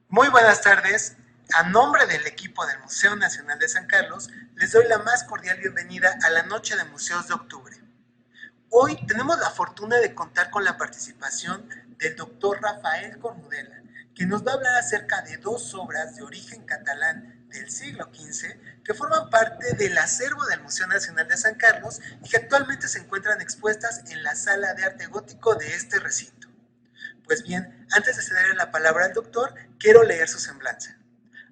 Muy buenas tardes. A nombre del equipo del Museo Nacional de San Carlos, les doy la más cordial bienvenida a la Noche de Museos de Octubre. Hoy tenemos la fortuna de contar con la participación del doctor Rafael Cornudella, quien nos va a hablar acerca de dos obras de origen catalán del siglo XV que forman parte del acervo del Museo Nacional de San Carlos y que actualmente se encuentran expuestas en la Sala de Arte Gótico de este recinto. Pues bien, antes de cederle la palabra al doctor, quiero leer su semblanza.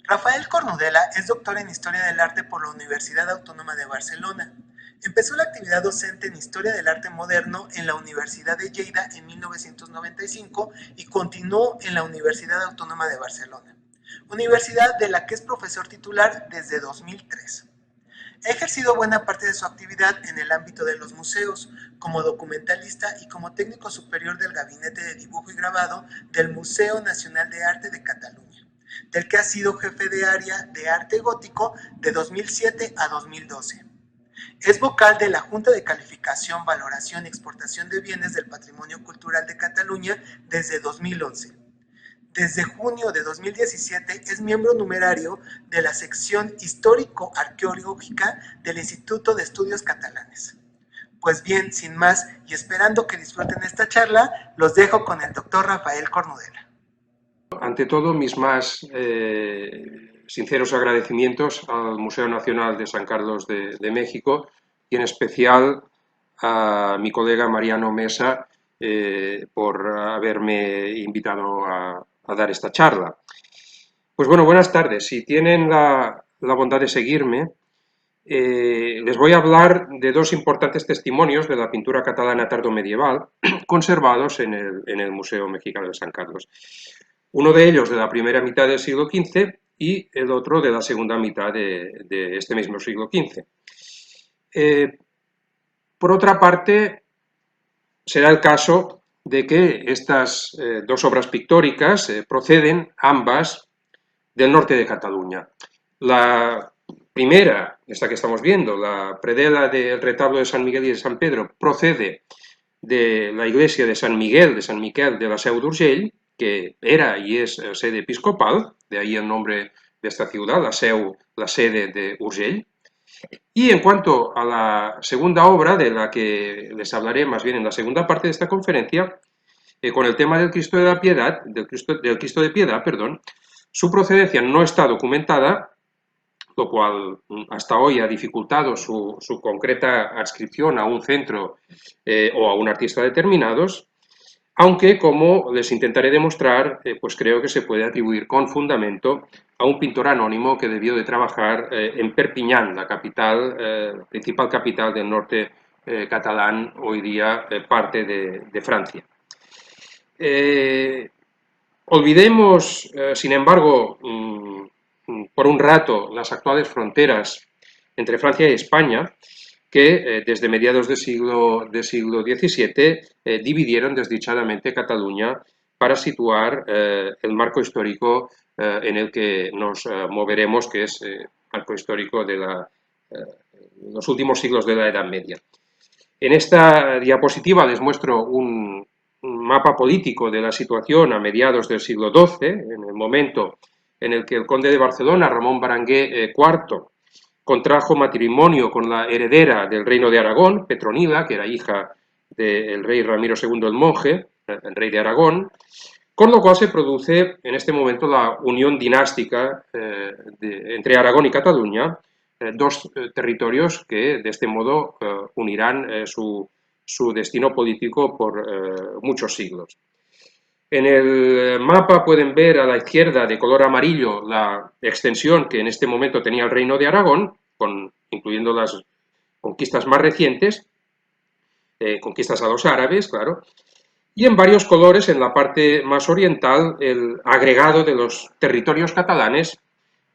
Rafael Cornudella es doctor en Historia del Arte por la Universidad Autónoma de Barcelona. Empezó la actividad docente en Historia del Arte Moderno en la Universidad de Lleida en 1995 y continuó en la Universidad Autónoma de Barcelona, universidad de la que es profesor titular desde 2003. Ha ejercido buena parte de su actividad en el ámbito de los museos, como documentalista y como técnico superior del Gabinete de Dibujo y Grabado del Museo Nacional de Arte de Cataluña, del que ha sido jefe de área de arte gótico de 2007 a 2012. Es vocal de la Junta de Calificación, Valoración y Exportación de Bienes del Patrimonio Cultural de Cataluña desde 2011. Desde junio de 2017 es miembro numerario de la sección histórico-arqueológica del Instituto de Estudios Catalanes. Pues bien, sin más y esperando que disfruten esta charla, los dejo con el doctor Rafael Cornudella. Ante todo, mis más sinceros agradecimientos al Museo Nacional de San Carlos de México y en especial a mi colega Mariano Mesa por haberme invitado a dar esta charla. Pues bueno, buenas tardes. Si tienen la bondad de seguirme, les voy a hablar de dos importantes testimonios de la pintura catalana tardomedieval conservados en el Museo Mexicano de San Carlos. Uno de ellos de la primera mitad del siglo XV y el otro de la segunda mitad de este mismo siglo XV. Por otra parte, será el caso de que estas dos obras pictóricas proceden ambas del norte de Cataluña. La primera, esta que estamos viendo, la predela del retablo de San Miguel y de San Pedro, procede de la iglesia de San Miquel de la Seu d'Urgell, que era y es sede episcopal, de ahí el nombre de esta ciudad, la sede de Urgell. Y en cuanto a la segunda obra, de la que les hablaré más bien en la segunda parte de esta conferencia, con el tema del Cristo de la Piedad, del Cristo de Piedad, perdón, su procedencia no está documentada, lo cual hasta hoy ha dificultado su concreta adscripción a un centro o a un artista determinados, aunque, como les intentaré demostrar, pues creo que se puede atribuir con fundamento a un pintor anónimo que debió de trabajar en Perpiñán, la capital, principal capital del norte catalán, hoy día parte de Francia. Olvidemos, sin embargo, por un rato las actuales fronteras entre Francia y España, que desde mediados del siglo XVII dividieron desdichadamente Cataluña para situar el marco histórico en el que nos moveremos, que es el marco histórico de los últimos siglos de la Edad Media. En esta diapositiva les muestro un mapa político de la situación a mediados del siglo XII, en el momento en el que el conde de Barcelona, Ramón Berenguer IV, contrajo matrimonio con la heredera del reino de Aragón, Petronila, que era hija del rey Ramiro II el Monje, el rey de Aragón, con lo cual se produce en este momento la unión dinástica entre Aragón y Cataluña, dos territorios que de este modo unirán su destino político por muchos siglos. En el mapa pueden ver a la izquierda de color amarillo la extensión que en este momento tenía el Reino de Aragón, incluyendo las conquistas más recientes, conquistas a los árabes, claro, y en varios colores en la parte más oriental el agregado de los territorios catalanes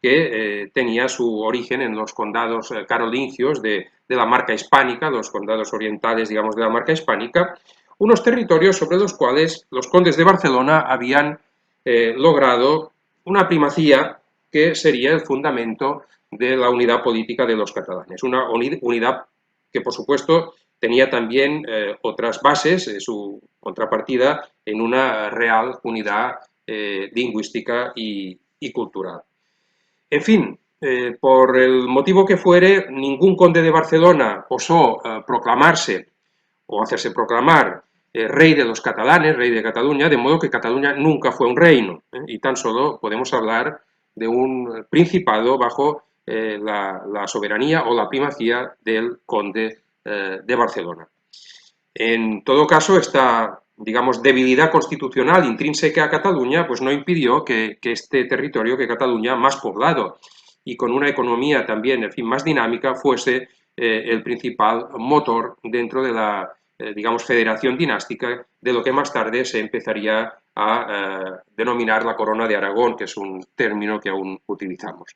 que tenía su origen en los condados carolingios de la Marca Hispánica, los condados orientales, digamos, de la Marca Hispánica, unos territorios sobre los cuales los condes de Barcelona habían logrado una primacía que sería el fundamento de la unidad política de los catalanes. Una unidad que, por supuesto, tenía también otras bases, su contrapartida en una real unidad lingüística y cultural. En fin, por el motivo que fuere, ningún conde de Barcelona osó proclamarse o hacerse proclamar rey de los catalanes, rey de Cataluña, de modo que Cataluña nunca fue un reino, y tan solo podemos hablar de un principado bajo la soberanía o la primacía del conde de Barcelona. En todo caso, esta, digamos, debilidad constitucional intrínseca a Cataluña, pues no impidió que este territorio, que Cataluña, más poblado y con una economía también, en fin, más dinámica, fuese el principal motor dentro de la, digamos, federación dinástica de lo que más tarde se empezaría a denominar la Corona de Aragón, que es un término que aún utilizamos.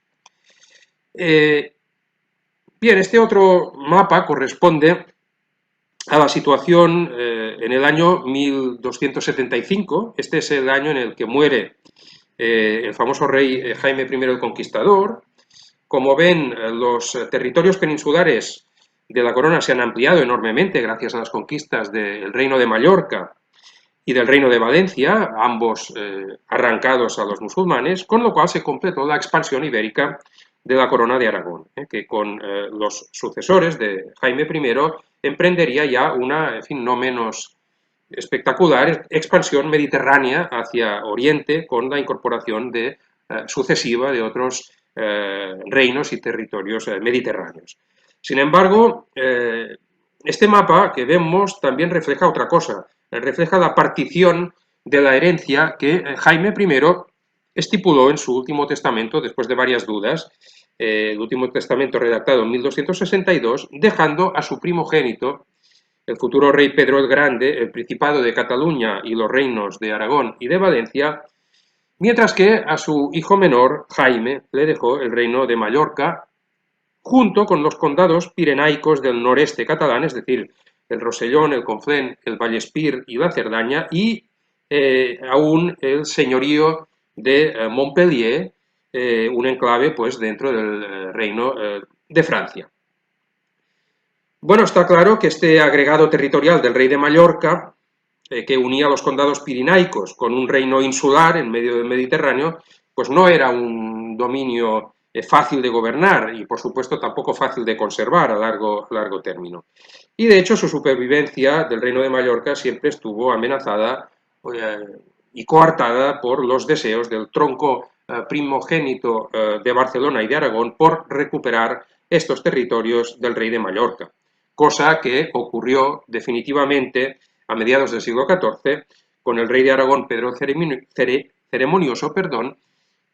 Bien, este otro mapa corresponde a la situación en el año 1275. Este es el año en el que muere el famoso rey Jaime I el Conquistador. Como ven, los territorios peninsulares de la corona se han ampliado enormemente gracias a las conquistas del Reino de Mallorca y del Reino de Valencia, ambos arrancados a los musulmanes, con lo cual se completó la expansión ibérica de la corona de Aragón, que con los sucesores de Jaime I emprendería ya una, en fin, no menos espectacular expansión mediterránea hacia Oriente con la incorporación sucesiva de otros reinos y territorios mediterráneos. Sin embargo, este mapa que vemos también refleja otra cosa, refleja la partición de la herencia que Jaime I estipuló en su último testamento, después de varias dudas, el último testamento redactado en 1262, dejando a su primogénito, el futuro rey Pedro el Grande, el Principado de Cataluña y los reinos de Aragón y de Valencia, mientras que a su hijo menor, Jaime, le dejó el reino de Mallorca, junto con los condados pirenaicos del noreste catalán, es decir, el Rosellón, el Conflent, el Vallespir y la Cerdaña, y aún el señorío de Montpellier, un enclave pues, dentro del reino de Francia. Bueno, está claro que este agregado territorial del rey de Mallorca, que unía los condados pirenaicos con un reino insular en medio del Mediterráneo, pues no era un dominio fácil de gobernar y, por supuesto, tampoco fácil de conservar a largo término. Y, de hecho, su supervivencia del reino de Mallorca siempre estuvo amenazada y coartada por los deseos del tronco primogénito de Barcelona y de Aragón por recuperar estos territorios del rey de Mallorca, cosa que ocurrió definitivamente a mediados del siglo XIV con el rey de Aragón, Pedro Ceremonioso,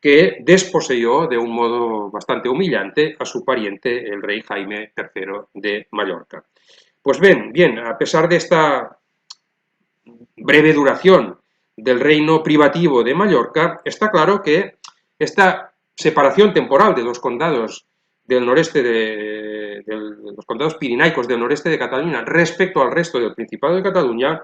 que desposeyó de un modo bastante humillante a su pariente, el rey Jaime III de Mallorca. Pues bien, a pesar de esta breve duración del reino privativo de Mallorca, está claro que esta separación temporal de los condados del noreste de los condados pirenaicos del noreste de Cataluña respecto al resto del Principado de Cataluña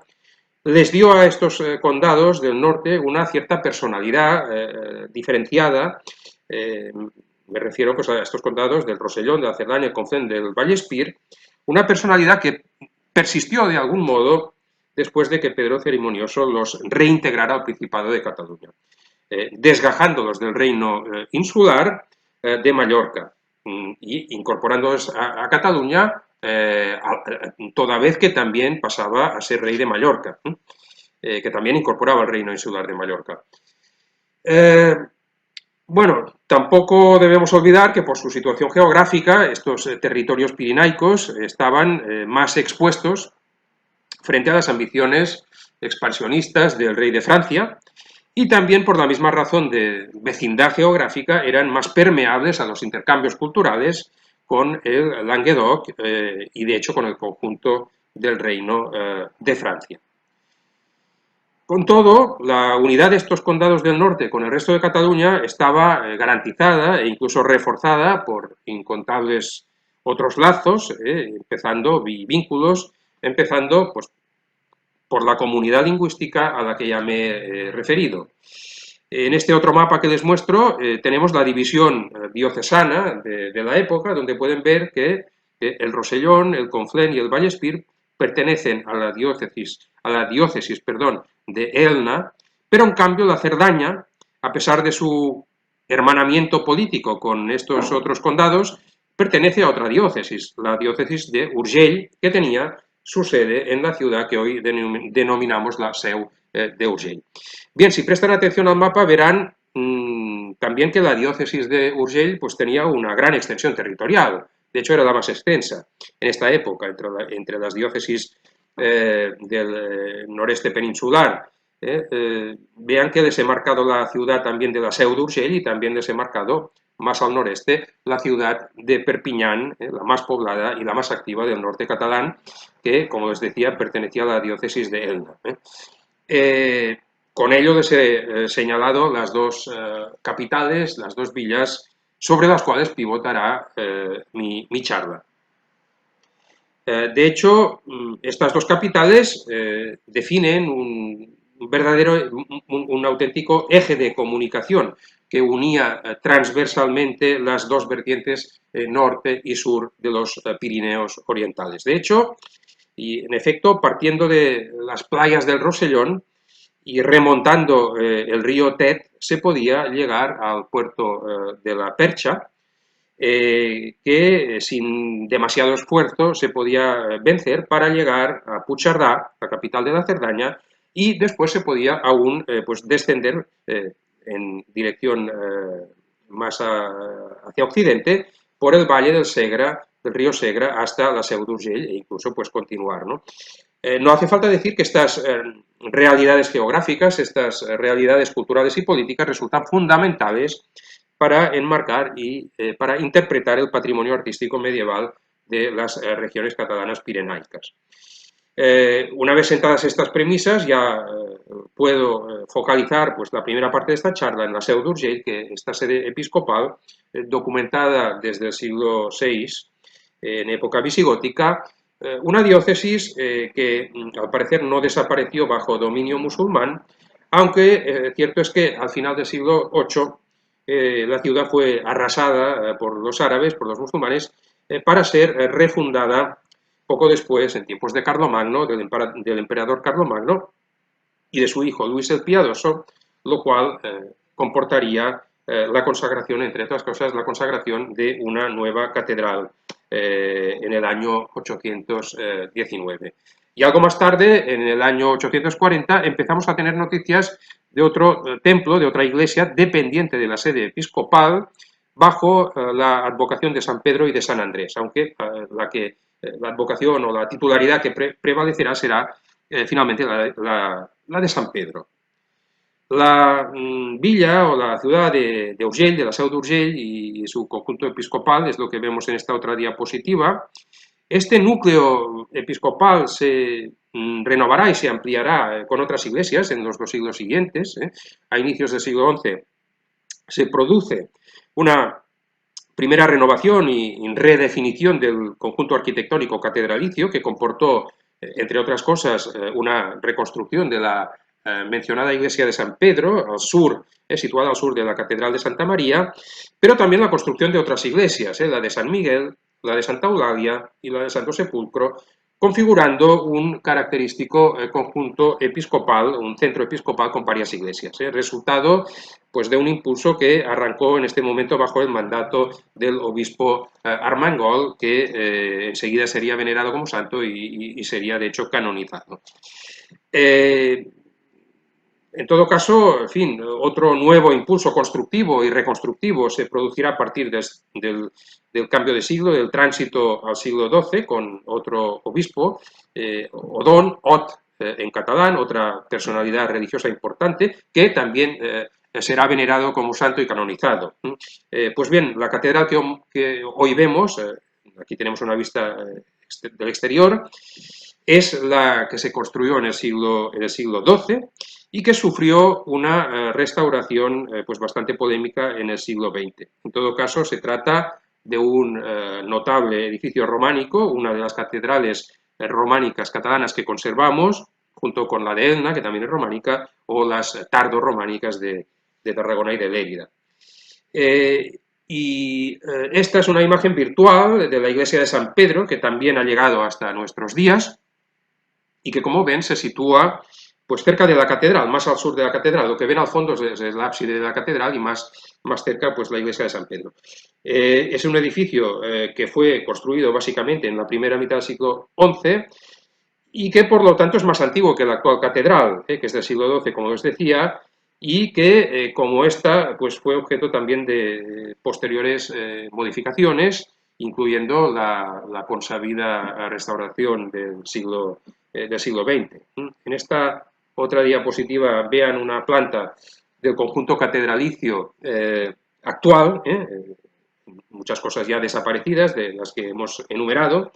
les dio a estos condados del norte una cierta personalidad diferenciada. Me refiero pues, a estos condados del Rosellón, de la Cerdaña, el Conflent, del Vallespir, una personalidad que persistió de algún modo después de que Pedro Ceremonioso los reintegrara al Principado de Cataluña, desgajándolos del reino insular de Mallorca y incorporándolos a Cataluña toda vez que también pasaba a ser rey de Mallorca. que también incorporaba el reino insular de Mallorca. Bueno, tampoco debemos olvidar que por su situación geográfica estos territorios pirinaicos estaban más expuestos frente a las ambiciones expansionistas del rey de Francia, y también por la misma razón de vecindad geográfica eran más permeables a los intercambios culturales con el Languedoc y de hecho con el conjunto del reino de Francia. Con todo, la unidad de estos condados del norte con el resto de Cataluña estaba garantizada e incluso reforzada por incontables otros lazos, vínculos, empezando pues, por la comunidad lingüística a la que ya me he referido. En este otro mapa que les muestro tenemos la división diocesana de la época, donde pueden ver que el Rosellón, el Conflent y el Vallespir pertenecen a la diócesis de Elna, pero en cambio la Cerdaña, a pesar de su hermanamiento político con estos otros condados, pertenece a otra diócesis, la diócesis de Urgell, que tenía su sede en la ciudad que hoy denominamos la Seu de Urgell. Bien, si prestan atención al mapa verán también que la diócesis de Urgell pues, tenía una gran extensión territorial. De hecho, era la más extensa en esta época, entre las diócesis del noreste peninsular. Vean que les he marcado la ciudad también de la Seu d'Urgell y también les he marcado más al noreste la ciudad de Perpiñán, la más poblada y la más activa del norte catalán, que, como les decía, pertenecía a la diócesis de Elna. Con ello les he señalado las dos capitales, las dos villas sobre las cuales pivotará mi charla. De hecho, estas dos capitales definen un auténtico eje de comunicación que unía transversalmente las dos vertientes norte y sur de los Pirineos orientales. De hecho, y en efecto, partiendo de las playas del Rosellón y remontando el río Tet, se podía llegar al puerto de la Percha, que sin demasiado esfuerzo se podía vencer para llegar a Puigcerdà, la capital de la Cerdaña, y después se podía aún pues descender en dirección más hacia occidente por el valle del Segre, del río Segre, hasta la Seu d'Urgell e incluso pues continuar, ¿no? No hace falta decir que estas realidades geográficas, estas realidades culturales y políticas resultan fundamentales para enmarcar y para interpretar el patrimonio artístico medieval de las regiones catalanas pirenaicas. Una vez sentadas estas premisas, ya puedo focalizar pues, la primera parte de esta charla en la Seu d'Urgell, que esta sede episcopal, documentada desde el siglo VI, en época visigótica, una diócesis que al parecer no desapareció bajo dominio musulmán, aunque cierto es que al final del siglo VIII la ciudad fue arrasada por los árabes, por los musulmanes, para ser refundada poco después, en tiempos de Carlomagno, del emperador Carlomagno y de su hijo Luis el Piadoso, lo cual comportaría la consagración, entre otras cosas, la consagración de una nueva catedral en el año 819. Y algo más tarde, en el año 840, empezamos a tener noticias de otro templo, de otra iglesia dependiente de la sede episcopal, bajo la advocación de San Pedro y de San Andrés, aunque la advocación o la titularidad que prevalecerá será finalmente la de San Pedro. La villa o la ciudad de Urgell, de la Seu d'Urgell y su conjunto episcopal es lo que vemos en esta otra diapositiva. Este núcleo episcopal se renovará y se ampliará con otras iglesias en los 2 siglos siguientes. A inicios del siglo XI se produce una primera renovación y redefinición del conjunto arquitectónico catedralicio que comportó, entre otras cosas, una reconstrucción de la mencionada iglesia de San Pedro, al sur, situada al sur de la Catedral de Santa María, pero también la construcción de otras iglesias, la de San Miguel, la de Santa Eulalia y la de Santo Sepulcro, configurando un característico conjunto episcopal, un centro episcopal con varias iglesias. Resultado pues, de un impulso que arrancó en este momento bajo el mandato del obispo Armengol, que enseguida sería venerado como santo y sería de hecho canonizado. En todo caso, en fin, otro nuevo impulso constructivo y reconstructivo se producirá a partir del cambio de siglo, del tránsito al siglo XII, con otro obispo, Odón, Ot en catalán, otra personalidad religiosa importante, que también será venerado como santo y canonizado. Pues bien, la catedral que hoy vemos, aquí tenemos una vista del exterior, es la que se construyó en el siglo XII y que sufrió una restauración pues bastante polémica en el siglo XX. En todo caso, se trata de un notable edificio románico, una de las catedrales románicas catalanas que conservamos, junto con la de Elna, que también es románica, o las tardo-románicas de Tarragona y de Lérida. Esta es una imagen virtual de la iglesia de San Pedro, que también ha llegado hasta nuestros días, y que, como ven, se sitúa pues cerca de la catedral, más al sur de la catedral. Lo que ven al fondo es el ábside de la catedral y más cerca pues la iglesia de San Pedro. Es un edificio que fue construido básicamente en la primera mitad del siglo XI y que por lo tanto es más antiguo que la actual catedral, que es del siglo XII, como les decía, y que como esta pues fue objeto también de posteriores modificaciones, incluyendo la consabida restauración del siglo XX. En esta otra diapositiva vean una planta del conjunto catedralicio actual, muchas cosas ya desaparecidas de las que hemos enumerado,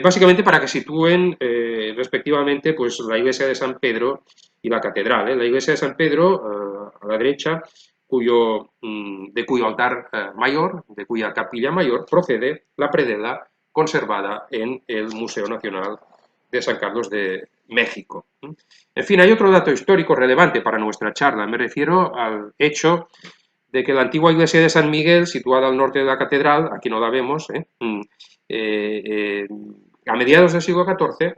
básicamente para que sitúen respectivamente pues, la iglesia de San Pedro y la catedral. La iglesia de San Pedro, a la derecha, de cuyo altar mayor, de cuya capilla mayor, procede la predela conservada en el Museo Nacional de San Carlos de México. En fin, hay otro dato histórico relevante para nuestra charla. Me refiero al hecho de que la antigua iglesia de San Miguel, situada al norte de la catedral, aquí no la vemos, a mediados del siglo XIV,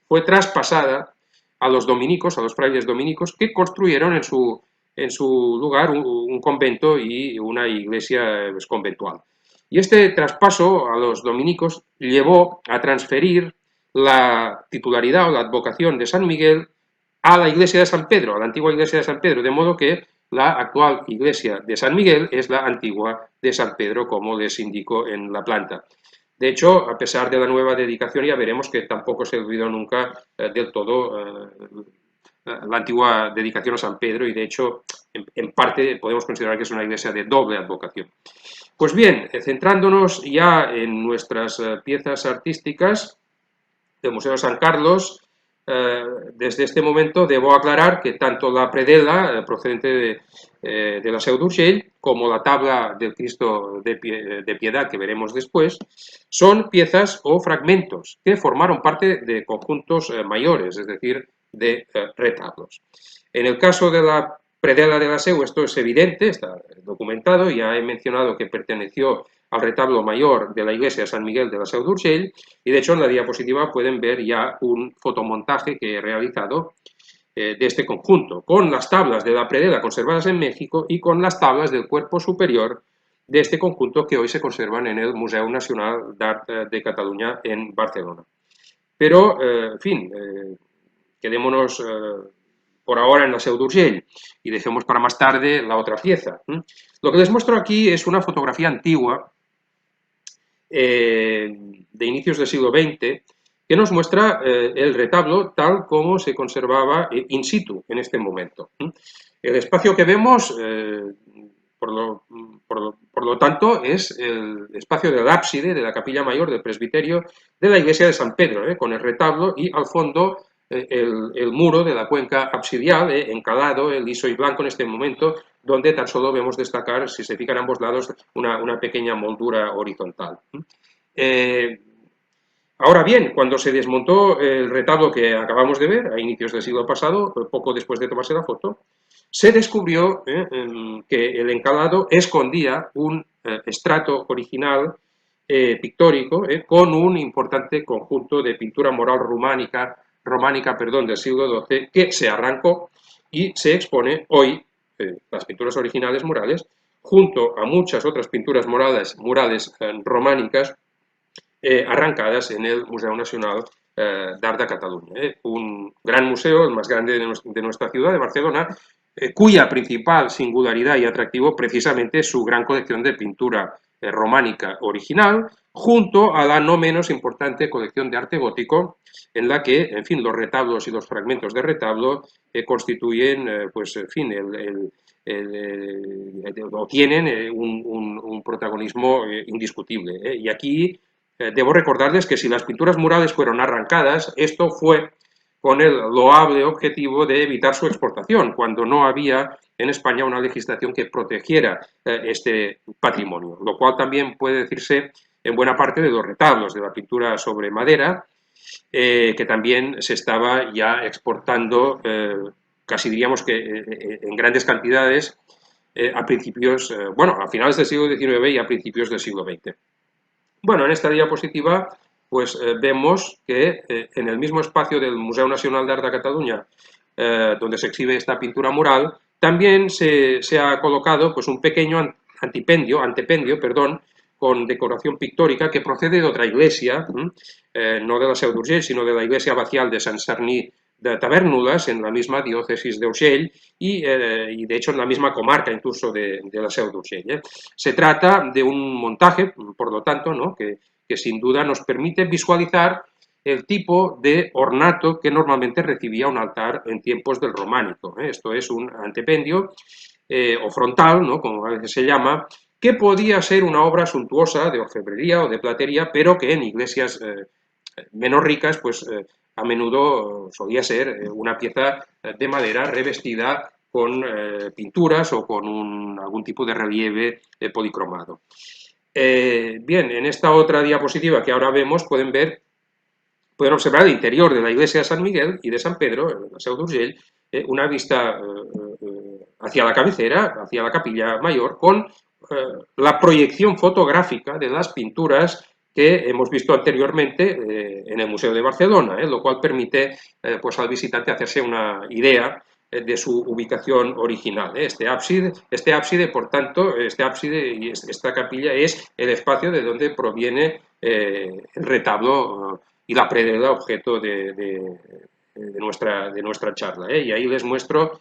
fue traspasada a los dominicos, a los frailes dominicos, que construyeron en su lugar un convento y una iglesia conventual. Y este traspaso a los dominicos llevó a transferir la titularidad o la advocación de San Miguel a la iglesia de San Pedro, a la antigua iglesia de San Pedro, de modo que la actual iglesia de San Miguel es la antigua de San Pedro, como les indico en la planta. De hecho, a pesar de la nueva dedicación, ya veremos que tampoco se olvidó nunca del todo la antigua dedicación a San Pedro y, de hecho, en parte podemos considerar que es una iglesia de doble advocación. Pues bien, centrándonos ya en nuestras piezas artísticas del Museo de San Carlos, desde este momento debo aclarar que tanto la predela procedente de la Seu d'Urgell como la tabla del Cristo de Piedad que veremos después son piezas o fragmentos que formaron parte de conjuntos mayores, es decir, de retablos. En el caso de la predela de la Seu esto es evidente, está documentado, ya he mencionado que perteneció al retablo mayor de la iglesia de San Miguel de la Seu d'Urgell, y de hecho en la diapositiva pueden ver ya un fotomontaje que he realizado de este conjunto, con las tablas de la predela conservadas en México y con las tablas del cuerpo superior de este conjunto que hoy se conservan en el Museu Nacional d'Art de Cataluña en Barcelona. Pero, en fin, quedémonos por ahora en la Seu d'Urgell y dejemos para más tarde la otra pieza. Lo que les muestro aquí es una fotografía antigua de inicios del siglo XX, que nos muestra el retablo tal como se conservaba in situ en este momento. El espacio que vemos, por lo tanto, es el espacio del ábside de la capilla mayor del presbiterio de la iglesia de San Pedro, con el retablo y al fondo el muro de la cuenca absidial, encalado, liso y blanco en este momento, donde tan solo vemos destacar, si se fijan a ambos lados, una pequeña moldura horizontal. Ahora bien, cuando se desmontó el retablo que acabamos de ver, a inicios del siglo pasado, poco después de tomarse la foto, se descubrió que el encalado escondía un estrato original pictórico con un importante conjunto de pintura mural románica del siglo XII que se arrancó y se expone hoy, las pinturas originales murales, junto a muchas otras pinturas murales románicas arrancadas en el Museu Nacional d'Art de Catalunya. Un gran museo, el más grande de nuestra ciudad, de Barcelona, cuya principal singularidad y atractivo precisamente es su gran colección de pintura románica original, junto a la no menos importante colección de arte gótico, en la que, en fin, los retablos y los fragmentos de retablo constituyen, pues, en fin, o tienen un protagonismo indiscutible. Y aquí debo recordarles que si las pinturas murales fueron arrancadas, esto fue con el loable objetivo de evitar su exportación, cuando no había en España una legislación que protegiera este patrimonio, lo cual también puede decirse en buena parte de los retablos, de la pintura sobre madera, que también se estaba ya exportando, casi diríamos que en grandes cantidades, a principios, bueno, a finales del siglo XIX y a principios del siglo XX. Bueno, en esta diapositiva pues vemos que en el mismo espacio del Museo Nacional d'Art de Cataluña, donde se exhibe esta pintura mural, también se ha colocado pues un pequeño antependio, perdón, con decoración pictórica que procede de otra iglesia, no de la Seu d'Urgell, sino de la iglesia abacial de Sant Sadurní de Tavèrnoles, en la misma diócesis de Urgell y de hecho en la misma comarca incluso de la Seu d'Urgell. Se trata de un montaje, por lo tanto, ¿no? que sin duda nos permite visualizar el tipo de ornato que normalmente recibía un altar en tiempos del románico. Esto es un antependio o frontal, ¿no? Como a veces se llama, que podía ser una obra suntuosa de orfebrería o de platería, pero que en iglesias menos ricas, pues a menudo solía ser una pieza de madera revestida con pinturas o con algún tipo de relieve policromado. Bien, en esta otra diapositiva que ahora vemos pueden observar el interior de la iglesia de San Miguel y de San Pedro, en la Seu d'Urgell, una vista hacia la cabecera, hacia la capilla mayor, con la proyección fotográfica de las pinturas que hemos visto anteriormente en el Museo de Barcelona, lo cual permite pues al visitante hacerse una idea de su ubicación original. Este ábside, por tanto, este ábside y esta capilla es el espacio de donde proviene el retablo y la predela objeto de nuestra charla. Y ahí les muestro,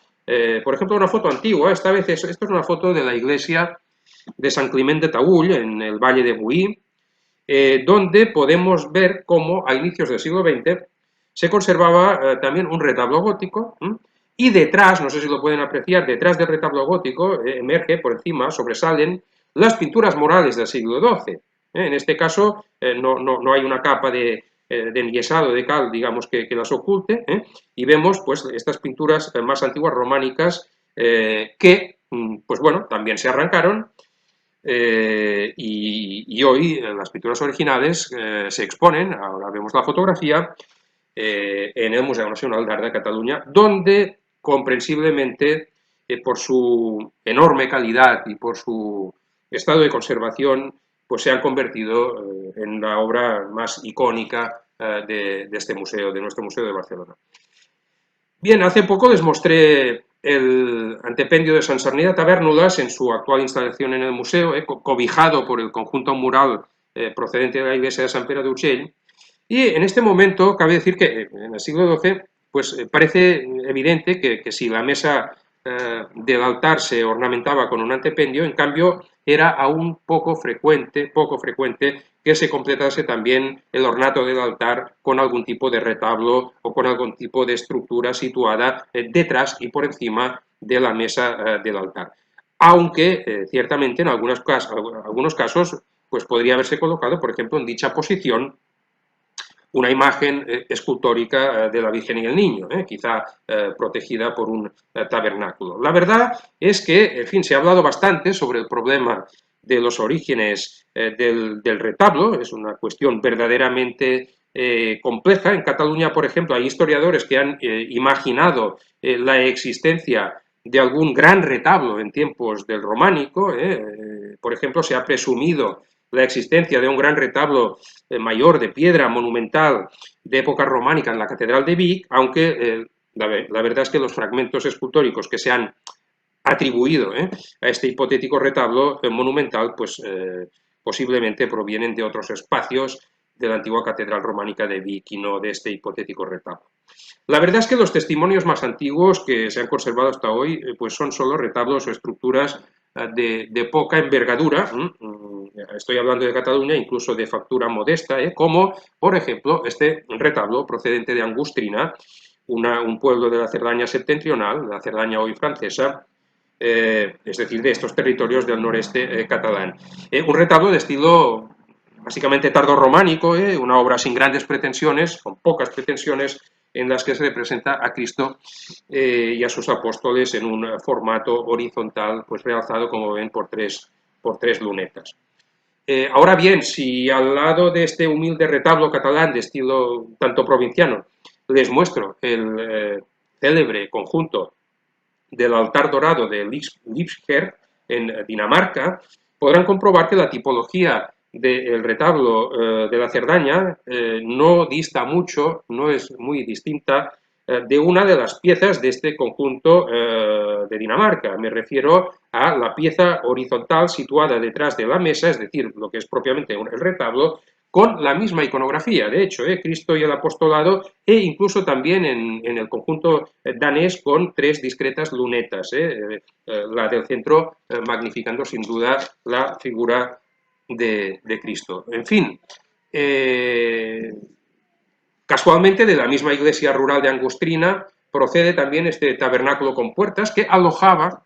por ejemplo, una foto antigua. Esto es una foto de la iglesia de San Climent de Taüll, en el Valle de Boí, donde podemos ver cómo a inicios del siglo XX se conservaba también un retablo gótico, y detrás, no sé si lo pueden apreciar, detrás del retablo gótico emerge por encima, sobresalen las pinturas murales del siglo XII. En este caso no hay una capa de enyesado de cal, digamos, que las oculte, y vemos pues estas pinturas más antiguas románicas que, pues bueno, también se arrancaron y hoy las pinturas originales se exponen, ahora vemos la fotografía, en el Museo Nacional d'Art de Cataluña, donde comprensiblemente por su enorme calidad y por su estado de conservación, pues se han convertido en la obra más icónica de este museo, de nuestro Museo de Barcelona. Bien, hace poco les mostré el antependio de Sant Sadurní de Tavèrnoles en su actual instalación en el museo, cobijado por el conjunto mural procedente de la iglesia de San Pere d'Urgell. Y en este momento cabe decir que en el siglo XII pues, parece evidente que si la mesa del altar se ornamentaba con un antependio, en cambio era aún poco frecuente que se completase también el ornato del altar con algún tipo de retablo o con algún tipo de estructura situada detrás y por encima de la mesa del altar. Aunque ciertamente en algunos casos pues podría haberse colocado, por ejemplo, en dicha posición una imagen escultórica de la Virgen y el Niño, quizá protegida por un tabernáculo. La verdad es que, en fin, se ha hablado bastante sobre el problema de los orígenes del retablo, es una cuestión verdaderamente compleja. En Cataluña, por ejemplo, hay historiadores que han imaginado la existencia de algún gran retablo en tiempos del románico. Por ejemplo, se ha presumido la existencia de un gran retablo mayor de piedra monumental de época románica en la Catedral de Vic, aunque la verdad es que los fragmentos escultóricos que se han atribuido a este hipotético retablo monumental, pues posiblemente provienen de otros espacios de la antigua catedral románica de Vic y no de este hipotético retablo. La verdad es que los testimonios más antiguos que se han conservado hasta hoy pues son solo retablos o estructuras de poca envergadura, estoy hablando de Cataluña, incluso de factura modesta, como por ejemplo este retablo procedente de Angustrina, un pueblo de la Cerdaña septentrional, la Cerdaña hoy francesa, es decir, de estos territorios del noreste catalán. Un retablo de estilo básicamente tardorrománico, una obra sin grandes pretensiones, con pocas pretensiones, en las que se representa a Cristo y a sus apóstoles en un formato horizontal, pues realzado, como ven, por tres lunetas. Ahora bien, si al lado de este humilde retablo catalán de estilo tanto provinciano les muestro el célebre conjunto del altar dorado de Lipscher en Dinamarca, podrán comprobar que la tipología del retablo de la Cerdaña no dista mucho, no es muy distinta de una de las piezas de este conjunto de Dinamarca. Me refiero a la pieza horizontal situada detrás de la mesa, es decir, lo que es propiamente el retablo, con la misma iconografía, de hecho, Cristo y el apostolado, e incluso también en el conjunto danés con tres discretas lunetas, la del centro magnificando sin duda la figura de Cristo. En fin, casualmente de la misma iglesia rural de Angustrina procede también este tabernáculo con puertas que alojaba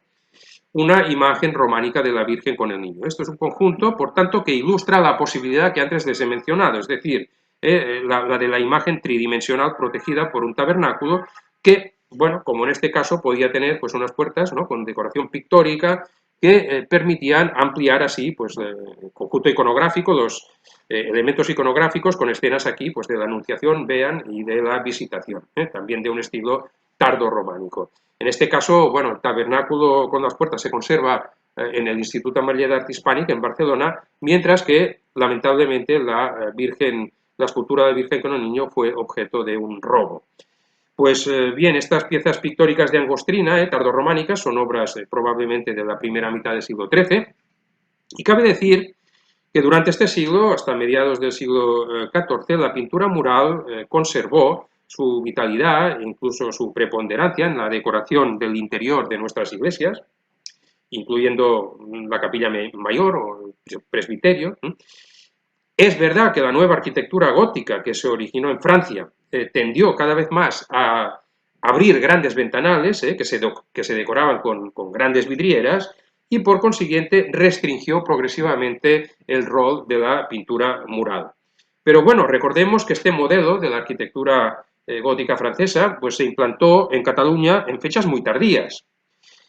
una imagen románica de la Virgen con el niño. Esto es un conjunto, por tanto, que ilustra la posibilidad que antes les he mencionado, es decir, la de la imagen tridimensional protegida por un tabernáculo que, bueno, como en este caso, podía tener pues unas puertas, ¿no?, con decoración pictórica que permitían ampliar así pues el conjunto iconográfico, los elementos iconográficos con escenas aquí pues de la Anunciación, vean, y de la Visitación, también de un estilo tardo-románico. En este caso, bueno, el tabernáculo con las puertas se conserva en el Instituto María de Arte Hispánica en Barcelona, mientras que, lamentablemente, la escultura de Virgen con el Niño fue objeto de un robo. Pues bien, estas piezas pictóricas de Angostrina, tardorrománicas, son obras probablemente de la primera mitad del siglo XIII, y cabe decir que durante este siglo, hasta mediados del siglo XIV, la pintura mural conservó su vitalidad e incluso su preponderancia en la decoración del interior de nuestras iglesias, incluyendo la capilla mayor o el presbiterio. Es verdad que la nueva arquitectura gótica que se originó en Francia tendió cada vez más a abrir grandes ventanales que se decoraban con grandes vidrieras, y por consiguiente restringió progresivamente el rol de la pintura mural. Pero bueno, recordemos que este modelo de la arquitectura gótica francesa pues se implantó en Cataluña en fechas muy tardías,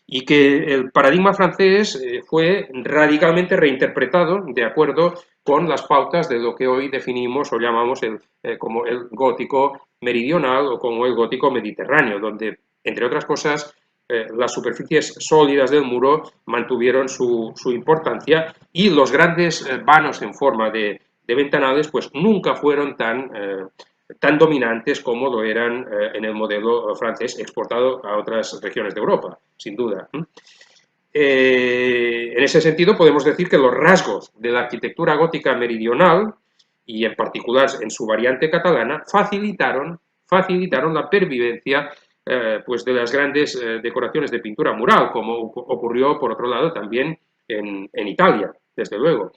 y que el paradigma francés fue radicalmente reinterpretado de acuerdo con las pautas de lo que hoy definimos o llamamos como el gótico meridional o como el gótico mediterráneo, donde, entre otras cosas, las superficies sólidas del muro mantuvieron su importancia, y los grandes vanos en forma de ventanales pues nunca fueron tan dominantes como lo eran en el modelo francés exportado a otras regiones de Europa, sin duda. En ese sentido podemos decir que los rasgos de la arquitectura gótica meridional, y en particular en su variante catalana, facilitaron la pervivencia pues de las grandes decoraciones de pintura mural, como ocurrió por otro lado también en Italia, desde luego.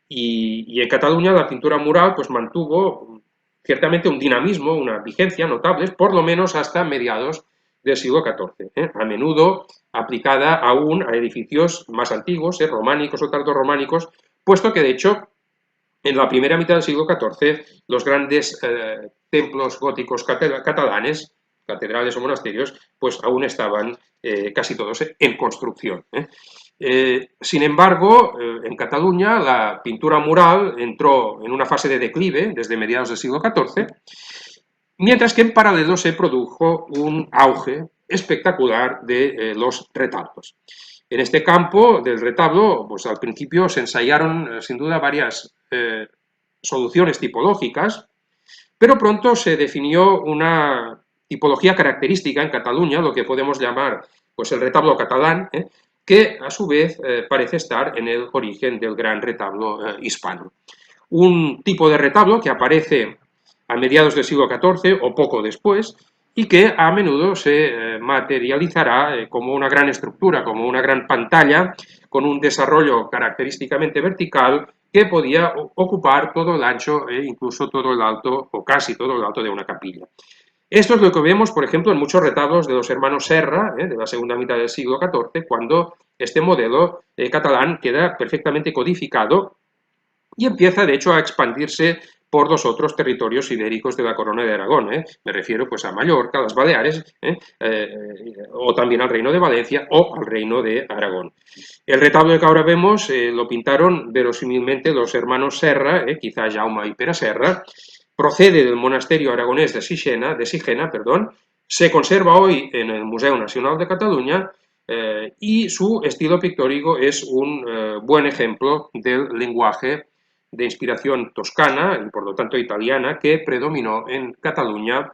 Y en Cataluña la pintura mural pues mantuvo ciertamente un dinamismo, una vigencia notables, por lo menos hasta mediados del siglo XIV, a menudo aplicada aún a edificios más antiguos, románicos o tardorrománicos, puesto que de hecho en la primera mitad del siglo XIV los grandes templos góticos catalanes, catedrales o monasterios, pues aún estaban casi todos en construcción. Sin embargo, en Cataluña la pintura mural entró en una fase de declive desde mediados del siglo XIV, mientras que en paralelo se produjo un auge espectacular de los retablos. En este campo del retablo, pues al principio se ensayaron sin duda varias soluciones tipológicas, pero pronto se definió una tipología característica en Cataluña, lo que podemos llamar pues el retablo catalán, que a su vez parece estar en el origen del gran retablo hispano. un tipo de retablo que aparece a mediados del siglo XIV o poco después, y que a menudo se materializará como una gran estructura, como una gran pantalla, con un desarrollo característicamente vertical que podía ocupar todo el ancho e incluso todo el alto, o casi todo el alto de una capilla. Esto es lo que vemos, por ejemplo, en muchos retablos de los hermanos Serra, de la segunda mitad del siglo XIV, cuando este modelo catalán queda perfectamente codificado y empieza, de hecho, a expandirse por los otros territorios ibéricos de la Corona de Aragón. Me refiero pues a Mallorca, a las Baleares, o también al Reino de Valencia o al Reino de Aragón. El retablo que ahora vemos lo pintaron verosímilmente los hermanos Serra, quizá Jaume y Pere Serra, procede del monasterio aragonés de Sigena, se conserva hoy en el Museo Nacional de Cataluña y su estilo pictórico es un buen ejemplo del lenguaje de inspiración toscana y por lo tanto italiana que predominó en Cataluña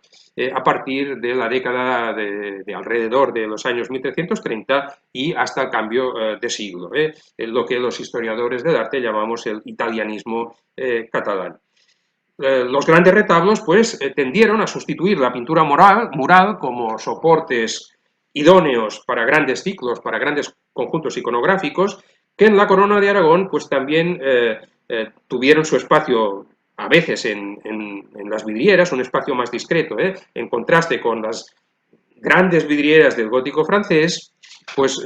a partir de la década de alrededor de los años 1330 y hasta el cambio de siglo, lo que los historiadores del arte llamamos el italianismo catalán. Los grandes retablos pues tendieron a sustituir la pintura mural como soportes idóneos para grandes ciclos, para grandes conjuntos iconográficos, que en la Corona de Aragón pues también tuvieron su espacio a veces en las vidrieras, un espacio más discreto, en contraste con las grandes vidrieras del gótico francés, pues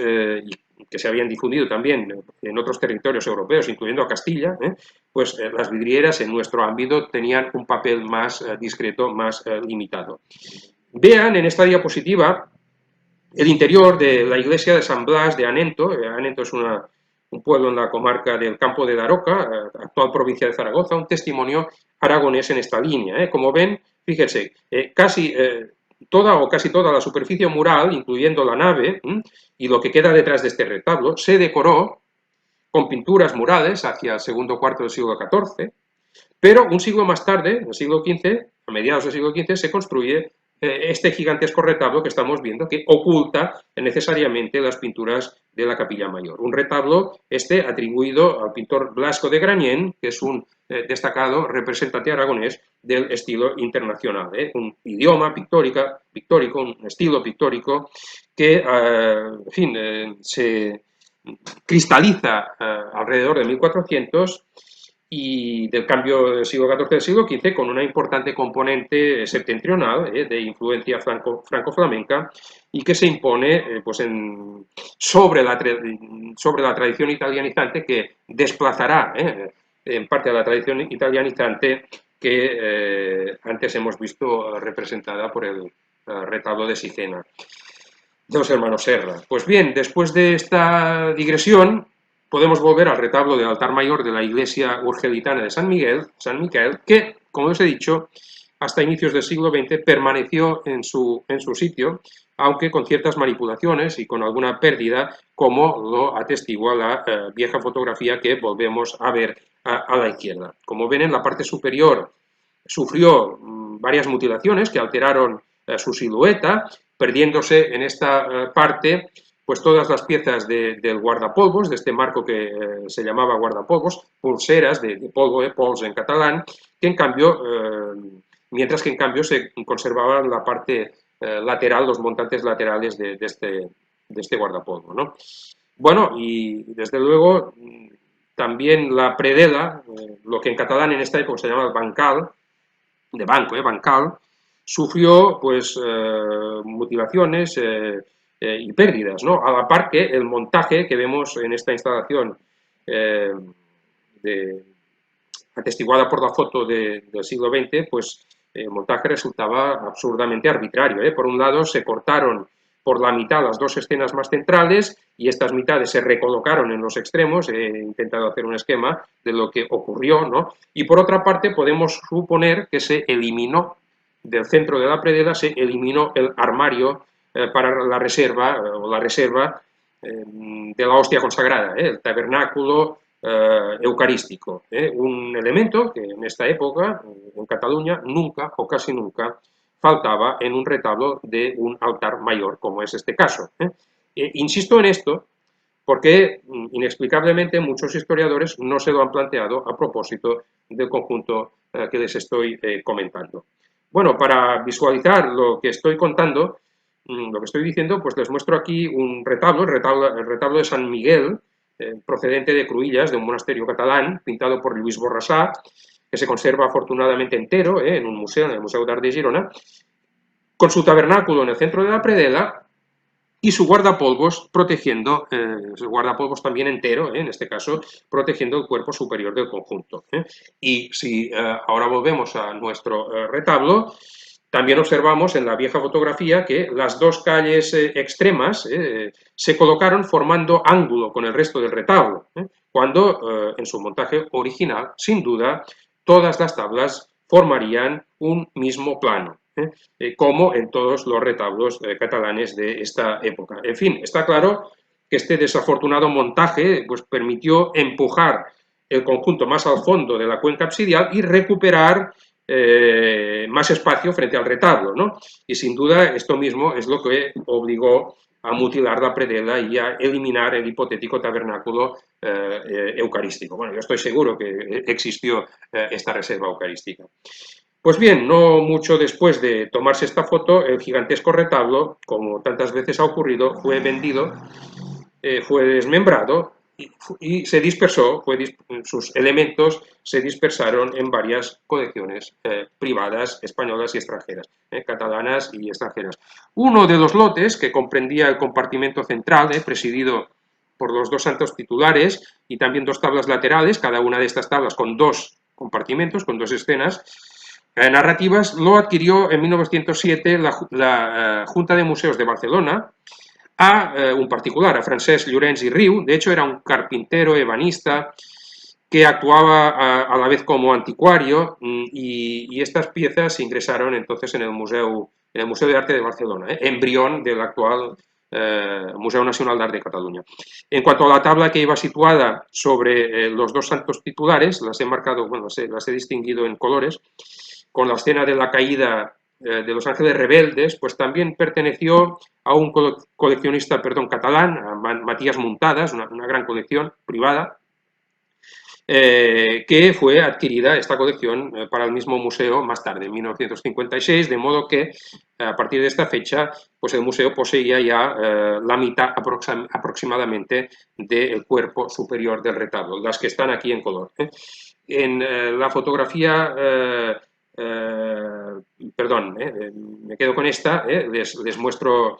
que se habían difundido también en otros territorios europeos, incluyendo a Castilla, pues las vidrieras en nuestro ámbito tenían un papel más discreto, más limitado. Vean en esta diapositiva el interior de la iglesia de San Blas de Anento. Anento es un pueblo en la comarca del Campo de Daroca, actual provincia de Zaragoza, un testimonio aragonés en esta línea. Como ven, fíjense, casi toda o casi toda la superficie mural, incluyendo la nave y lo que queda detrás de este retablo, se decoró con pinturas murales hacia el segundo cuarto del siglo XIV, pero un siglo más tarde, en el siglo XV, a mediados del siglo XV, se construye este gigantesco retablo que estamos viendo, que oculta necesariamente las pinturas de la Capilla Mayor. Un retablo atribuido al pintor Blasco de Grañén, que es un destacado representante aragonés del estilo internacional. Un idioma pictórico, un estilo pictórico que, en fin, se cristaliza alrededor de 1400 y del cambio del siglo XIV al siglo XV con una importante componente septentrional de influencia franco-flamenca y que se impone sobre la tradición italianizante que desplazará en parte a la tradición italianizante que antes hemos visto representada por el retablo de Sigena de los hermanos Serra. Pues bien, después de esta digresión, podemos volver al retablo del altar mayor de la iglesia urgelitana de San Miguel, que, como os he dicho, hasta inicios del siglo XX permaneció en su sitio, aunque con ciertas manipulaciones y con alguna pérdida, como lo atestigua la vieja fotografía que volvemos a ver a la izquierda. Como ven, en la parte superior sufrió varias mutilaciones que alteraron su silueta, perdiéndose en esta parte pues todas las piezas del guardapolvos, de este marco que se llamaba guardapolvos, pulseras de polvo, pols en catalán, que en cambio, mientras que en cambio se conservaban la parte lateral, los montantes laterales de este guardapolvo, ¿no? Bueno, y desde luego también la predela, lo que en catalán en esta época se llama el bancal, de banco, bancal, sufrió pues mutilaciones y pérdidas, ¿no? A la par que el montaje que vemos en esta instalación atestiguada por la foto del siglo XX, pues el montaje resultaba absurdamente arbitrario. Por un lado, se cortaron por la mitad las dos escenas más centrales y estas mitades se recolocaron en los extremos. He intentado hacer un esquema de lo que ocurrió, ¿no? Y por otra parte, podemos suponer que se eliminó del centro de la predela, se eliminó el armario para la reserva, o la reserva de la hostia consagrada, el tabernáculo eucarístico, un elemento que en esta época, en Cataluña, nunca o casi nunca faltaba en un retablo de un altar mayor, como es este caso. Insisto en esto porque inexplicablemente muchos historiadores no se lo han planteado a propósito del conjunto que les estoy comentando. Bueno, para visualizar lo que estoy contando, lo que estoy diciendo, pues les muestro aquí un retablo, el retablo de San Miguel, procedente de Cruïlles, de un monasterio catalán, pintado por Lluís Borrassà, que se conserva afortunadamente entero en un museo, en el Museu d'Art de Girona, con su tabernáculo en el centro de la predela y su guardapolvos protegiendo, su guardapolvos también entero, en este caso, protegiendo el cuerpo superior del conjunto. Y si ahora volvemos a nuestro retablo, también observamos en la vieja fotografía que las dos calles extremas se colocaron formando ángulo con el resto del retablo, cuando en su montaje original, sin duda, todas las tablas formarían un mismo plano, como en todos los retablos catalanes de esta época. En fin, está claro que este desafortunado montaje pues, permitió empujar el conjunto más al fondo de la cuenca absidial y recuperar más espacio frente al retablo, ¿no? Y sin duda esto mismo es lo que obligó a mutilar la predela y a eliminar el hipotético tabernáculo eucarístico. Bueno, yo estoy seguro que existió esta reserva eucarística. Pues bien, no mucho después de tomarse esta foto, el gigantesco retablo, como tantas veces ha ocurrido, fue vendido, fue desmembrado y se dispersó, sus elementos se dispersaron en varias colecciones privadas españolas y extranjeras, catalanas y extranjeras. Uno de los lotes, que comprendía el compartimento central, presidido por los dos santos titulares y también dos tablas laterales, cada una de estas tablas con dos compartimentos, con dos escenas narrativas, lo adquirió en 1907 la Junta de Museos de Barcelona, a un particular, a Francesc Llorens i Riu. De hecho, era un carpintero ebanista que actuaba a la vez como anticuario y estas piezas se ingresaron entonces en el Museo de Arte de Barcelona, embrión del actual Museu Nacional d'Art de Catalunya. En cuanto a la tabla que iba situada sobre los dos santos titulares, las he marcado, bueno, las he distinguido en colores, con la escena de la caída de los ángeles rebeldes, pues también perteneció a un coleccionista, catalán, a Matías Muntadas, una gran colección privada, que fue adquirida esta colección para el mismo museo más tarde, en 1956, de modo que a partir de esta fecha pues el museo poseía ya la mitad aproximadamente del cuerpo superior del retablo, las que están aquí en color. En la fotografía me quedo con esta, les muestro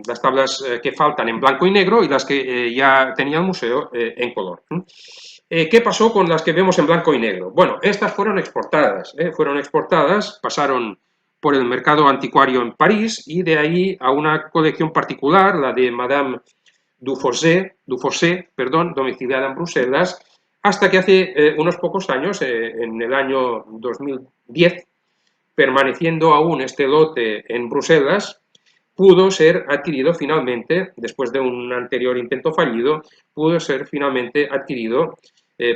las tablas que faltan en blanco y negro y las que ya tenía el museo en color. ¿Qué pasó con las que vemos en blanco y negro? Bueno, estas fueron exportadas, pasaron por el mercado anticuario en París y de ahí a una colección particular, la de Madame Dufossé, domiciliada en Bruselas, hasta que hace unos pocos años, en el año 2010, permaneciendo aún este lote en Bruselas, pudo ser adquirido finalmente, después de un anterior intento fallido, pudo ser finalmente adquirido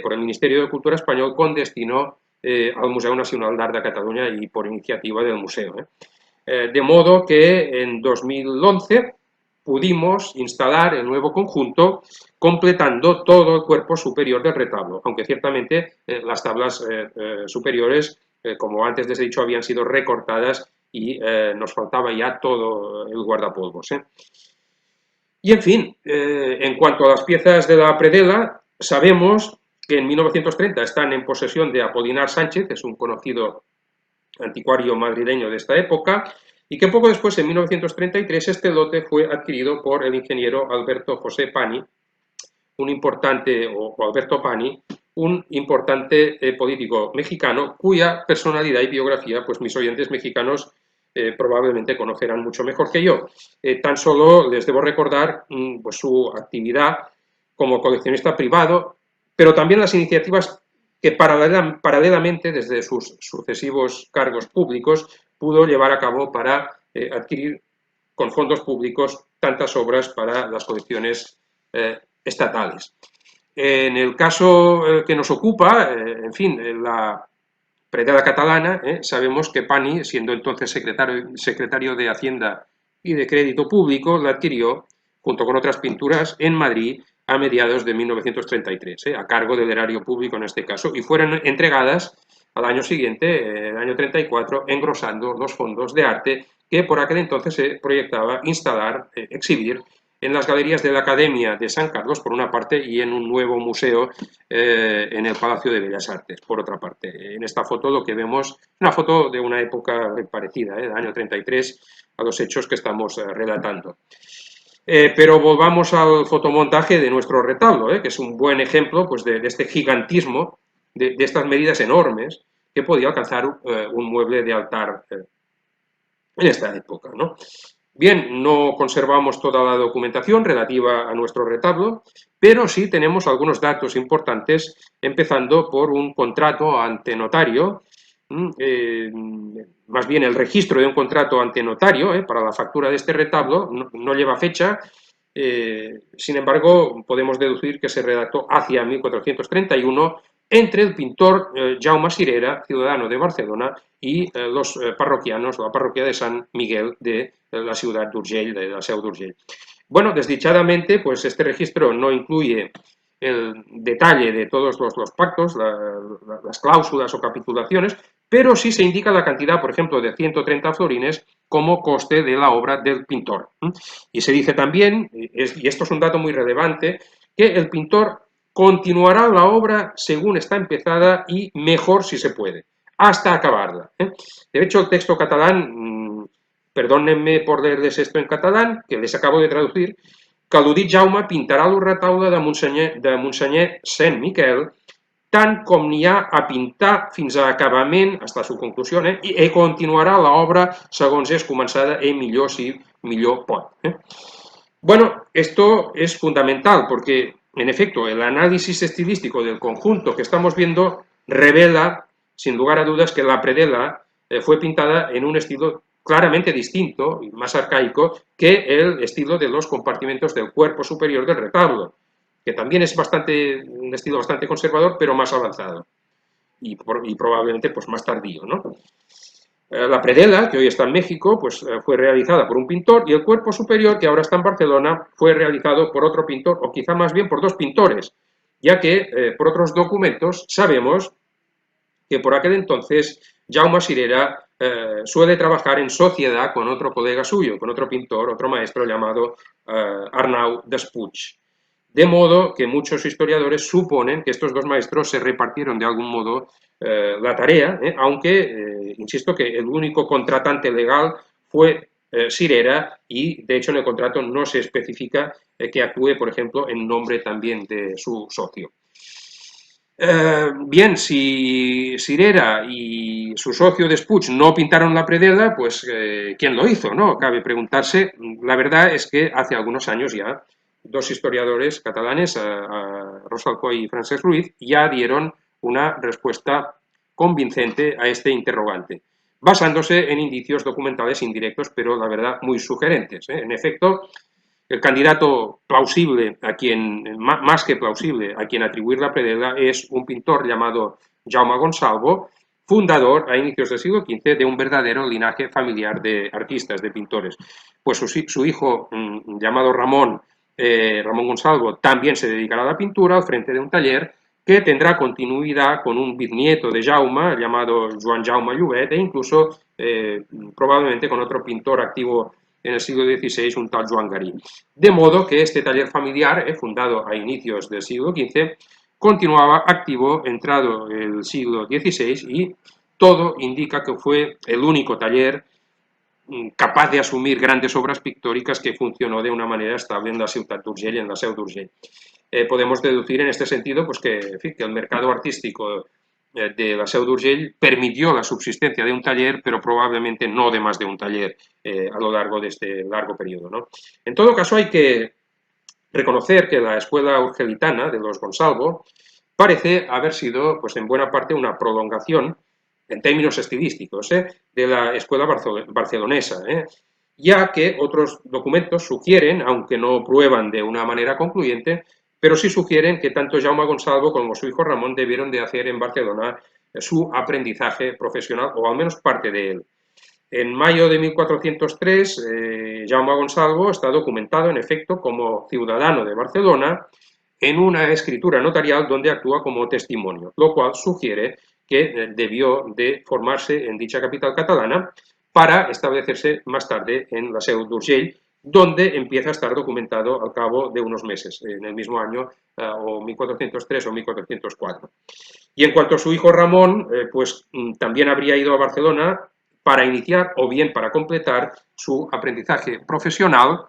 por el Ministerio de Cultura español con destino al Museu Nacional d'Art de Catalunya y por iniciativa del museo. De modo que en 2011 pudimos instalar el nuevo conjunto completando todo el cuerpo superior del retablo, aunque ciertamente las tablas superiores, como antes les he dicho, habían sido recortadas y nos faltaba ya todo el guardapolvos. Y en fin, en cuanto a las piezas de la predela, sabemos que en 1930 están en posesión de Apolinar Sánchez, es un conocido anticuario madrileño de esta época, y que poco después, en 1933, este lote fue adquirido por el ingeniero Alberto José Pani, Alberto Pani, un importante político mexicano cuya personalidad y biografía, pues mis oyentes mexicanos probablemente conocerán mucho mejor que yo. Tan solo les debo recordar pues, su actividad como coleccionista privado, pero también las iniciativas que paralelamente, desde sus sucesivos cargos públicos, pudo llevar a cabo para adquirir con fondos públicos tantas obras para las colecciones estatales. En el caso que nos ocupa, en fin, la predela catalana, sabemos que Pani, siendo entonces secretario de Hacienda y de Crédito Público, la adquirió junto con otras pinturas, en Madrid a mediados de 1933, a cargo del erario público en este caso, y fueron entregadas al año siguiente, el año 34, engrosando los fondos de arte que por aquel entonces se proyectaba instalar, exhibir en las galerías de la Academia de San Carlos, por una parte, y en un nuevo museo en el Palacio de Bellas Artes, por otra parte. En esta foto lo que vemos es una foto de una época parecida, del año 33, a los hechos que estamos relatando. Pero volvamos al fotomontaje de nuestro retablo, que es un buen ejemplo pues, de este gigantismo, de estas medidas enormes que podía alcanzar un mueble de altar en esta época, ¿no? Bien, no conservamos toda la documentación relativa a nuestro retablo, pero sí tenemos algunos datos importantes, empezando por un contrato ante notario, más bien el registro de un contrato ante notario para la factura de este retablo, no lleva fecha, sin embargo, podemos deducir que se redactó hacia 1431 entre el pintor Jaume Sirera, ciudadano de Barcelona, y los parroquianos, la parroquia de San Miguel de la ciudad d'Urgell, de la Seu d'Urgell. Bueno, desdichadamente, pues este registro no incluye el detalle de todos los pactos, las cláusulas o capitulaciones, pero sí se indica la cantidad, por ejemplo, de 130 florines como coste de la obra del pintor. Y se dice también, y esto es un dato muy relevante, que el pintor continuará la obra según está empezada y mejor si se puede, hasta acabarla. De hecho, el texto catalán, perdónenme por leerles esto en catalán, que les acabo de traducir, que l'Udit Jaume pintarà el retaule de Monsenyer Saint Miquel tant com n'hi ha a pintar fins a acabament, hasta su conclusió, i continuarà l'obra segons és començada i millor si millor pot. Bueno, esto es fundamental porque, en efecto, el análisis estilístico del conjunto que estamos viendo revela, sin lugar a dudas, que la predela fue pintada en un estilo claramente distinto y más arcaico que el estilo de los compartimentos del cuerpo superior del retablo, que también es un estilo bastante conservador, pero más avanzado y probablemente pues, más tardío, ¿no? La predela, que hoy está en México, pues fue realizada por un pintor, y el cuerpo superior, que ahora está en Barcelona, fue realizado por otro pintor, o quizá más bien por dos pintores, ya que por otros documentos sabemos que por aquel entonces Jaume Sirera suele trabajar en sociedad con otro colega suyo, con otro pintor, otro maestro llamado Arnau Despuig. De modo que muchos historiadores suponen que estos dos maestros se repartieron de algún modo la tarea, aunque, insisto, que el único contratante legal fue Sirera, y de hecho en el contrato no se especifica que actúe, por ejemplo, en nombre también de su socio. Bien, si Sirera y su socio Despuig no pintaron la predela, pues ¿quién lo hizo, no? Cabe preguntarse. La verdad es que hace algunos años ya dos historiadores catalanes, a Rosa Alcoy y Francesc Ruiz, ya dieron una respuesta convincente a este interrogante, basándose en indicios documentales indirectos, pero la verdad muy sugerentes. En efecto, el candidato plausible, más que plausible, a quien atribuir la predela es un pintor llamado Jaume Gonsalvo, fundador a inicios del siglo XV de un verdadero linaje familiar de artistas, de pintores. Pues su hijo, llamado Ramón Gonsalvo, también se dedicará a la pintura al frente de un taller que tendrá continuidad con un bisnieto de Jaume llamado Joan Jaume Llobet, e incluso probablemente con otro pintor activo en el siglo XVI, un tal Joan Garí. De modo que este taller familiar, fundado a inicios del siglo XV, continuaba activo entrado el siglo XVI, y todo indica que fue el único taller capaz de asumir grandes obras pictóricas que funcionó de una manera estable en la ciutat d'Urgell, en la Seu d'Urgell. Podemos deducir en este sentido pues, que el mercado artístico de la Seu d'Urgell permitió la subsistencia de un taller, pero probablemente no de más de un taller a lo largo de este largo periodo, ¿no? En todo caso, hay que reconocer que la escuela urgelitana de los Gonsalvo parece haber sido, pues en buena parte, una prolongación, en términos estilísticos, de la escuela barcelonesa, ya que otros documentos sugieren, aunque no prueban de una manera concluyente, pero sí sugieren que tanto Jaume Gonsalvo como su hijo Ramón debieron de hacer en Barcelona su aprendizaje profesional, o al menos parte de él. En mayo de 1403, Jaume Gonsalvo está documentado, en efecto, como ciudadano de Barcelona en una escritura notarial donde actúa como testimonio, lo cual sugiere que debió de formarse en dicha capital catalana para establecerse más tarde en la Seu d'Urgell, donde empieza a estar documentado al cabo de unos meses, en el mismo año, o 1403 o 1404. Y en cuanto a su hijo Ramón, pues también habría ido a Barcelona para iniciar o bien para completar su aprendizaje profesional,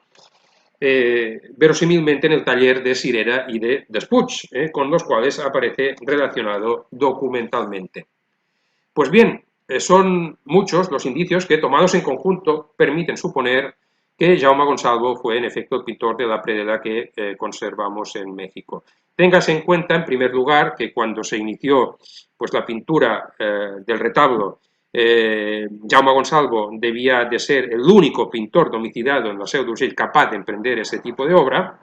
verosímilmente en el taller de Sirera y de Despuig, con los cuales aparece relacionado documentalmente. Pues bien, son muchos los indicios que, tomados en conjunto, permiten suponer que Jaume Gonsalvo fue, en efecto, el pintor de la predela que conservamos en México. Téngase en cuenta, en primer lugar, que cuando se inició pues, la pintura del retablo, Jaume Gonsalvo debía de ser el único pintor domiciliado en la Seu d'Urgell capaz de emprender ese tipo de obra,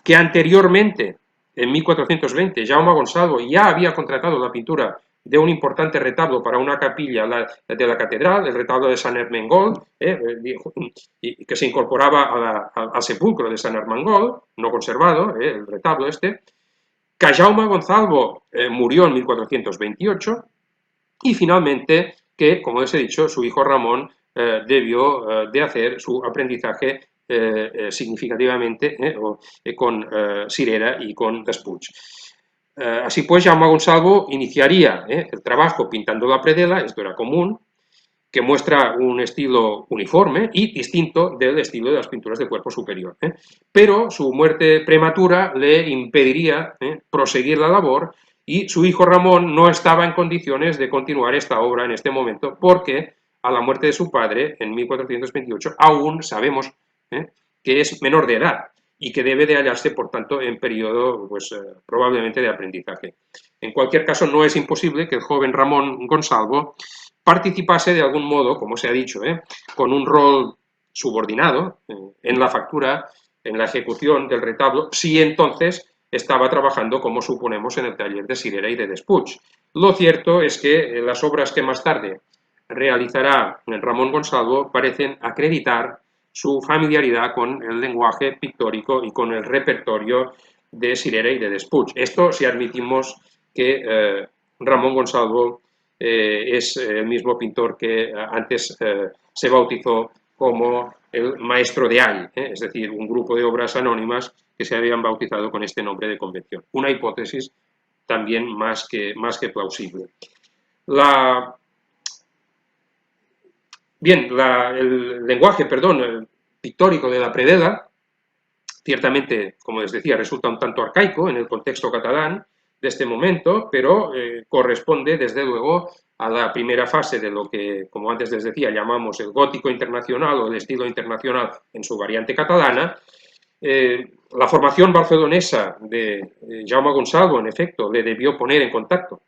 que anteriormente, en 1420, Jaume Gonsalvo ya había contratado la pintura de un importante retablo para una capilla de la catedral, el retablo de Sant Ermengol, que se incorporaba al sepulcro de Sant Ermengol, no conservado, el retablo este, que Jaume Gonsalvo murió en 1428 y finalmente que, como les he dicho, su hijo Ramón debió de hacer su aprendizaje significativamente con Sirera y con Despuig. Así pues, Jaume Gonsalvo iniciaría el trabajo pintando la predela, esto era común, que muestra un estilo uniforme y distinto del estilo de las pinturas de cuerpo superior. Pero su muerte prematura le impediría proseguir la labor y su hijo Ramón no estaba en condiciones de continuar esta obra en este momento porque a la muerte de su padre, en 1428, aún sabemos que es menor de edad y que debe de hallarse, por tanto, en periodo pues, probablemente de aprendizaje. En cualquier caso, no es imposible que el joven Ramón Gonsalvo participase de algún modo, como se ha dicho, con un rol subordinado en la factura, en la ejecución del retablo, si entonces estaba trabajando, como suponemos, en el taller de Sirera y de Despuig. Lo cierto es que las obras que más tarde realizará Ramón Gonsalvo parecen acreditar su familiaridad con el lenguaje pictórico y con el repertorio de Sirera y de Despuig. Esto si admitimos que Ramón Gonsalvo es el mismo pintor que antes se bautizó como el Maestro de All, es decir, un grupo de obras anónimas que se habían bautizado con este nombre de convención. Una hipótesis también más que plausible. El lenguaje, el pictórico de la predela, ciertamente, como les decía, resulta un tanto arcaico en el contexto catalán de este momento, pero corresponde, desde luego, a la primera fase de lo que, como antes les decía, llamamos el gótico internacional o el estilo internacional en su variante catalana. La formación barcelonesa de Jaume Gonsalvo, en efecto, le debió poner en contacto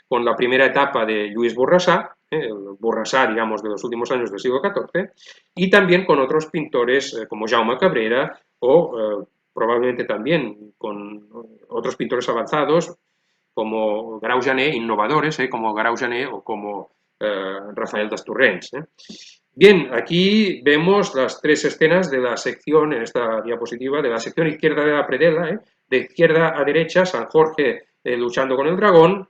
con la primera etapa de Lluís Borrassà, el Borrassà, digamos, de los últimos años del siglo XIV, y también con otros pintores como Jaume Cabrera o probablemente también con otros pintores avanzados como Grau Janer, innovadores, como Grau Janer o como Rafael d'Astorrents. Bien, aquí vemos las tres escenas de la sección, en esta diapositiva, de la sección izquierda de la predela, de izquierda a derecha, San Jorge luchando con el dragón,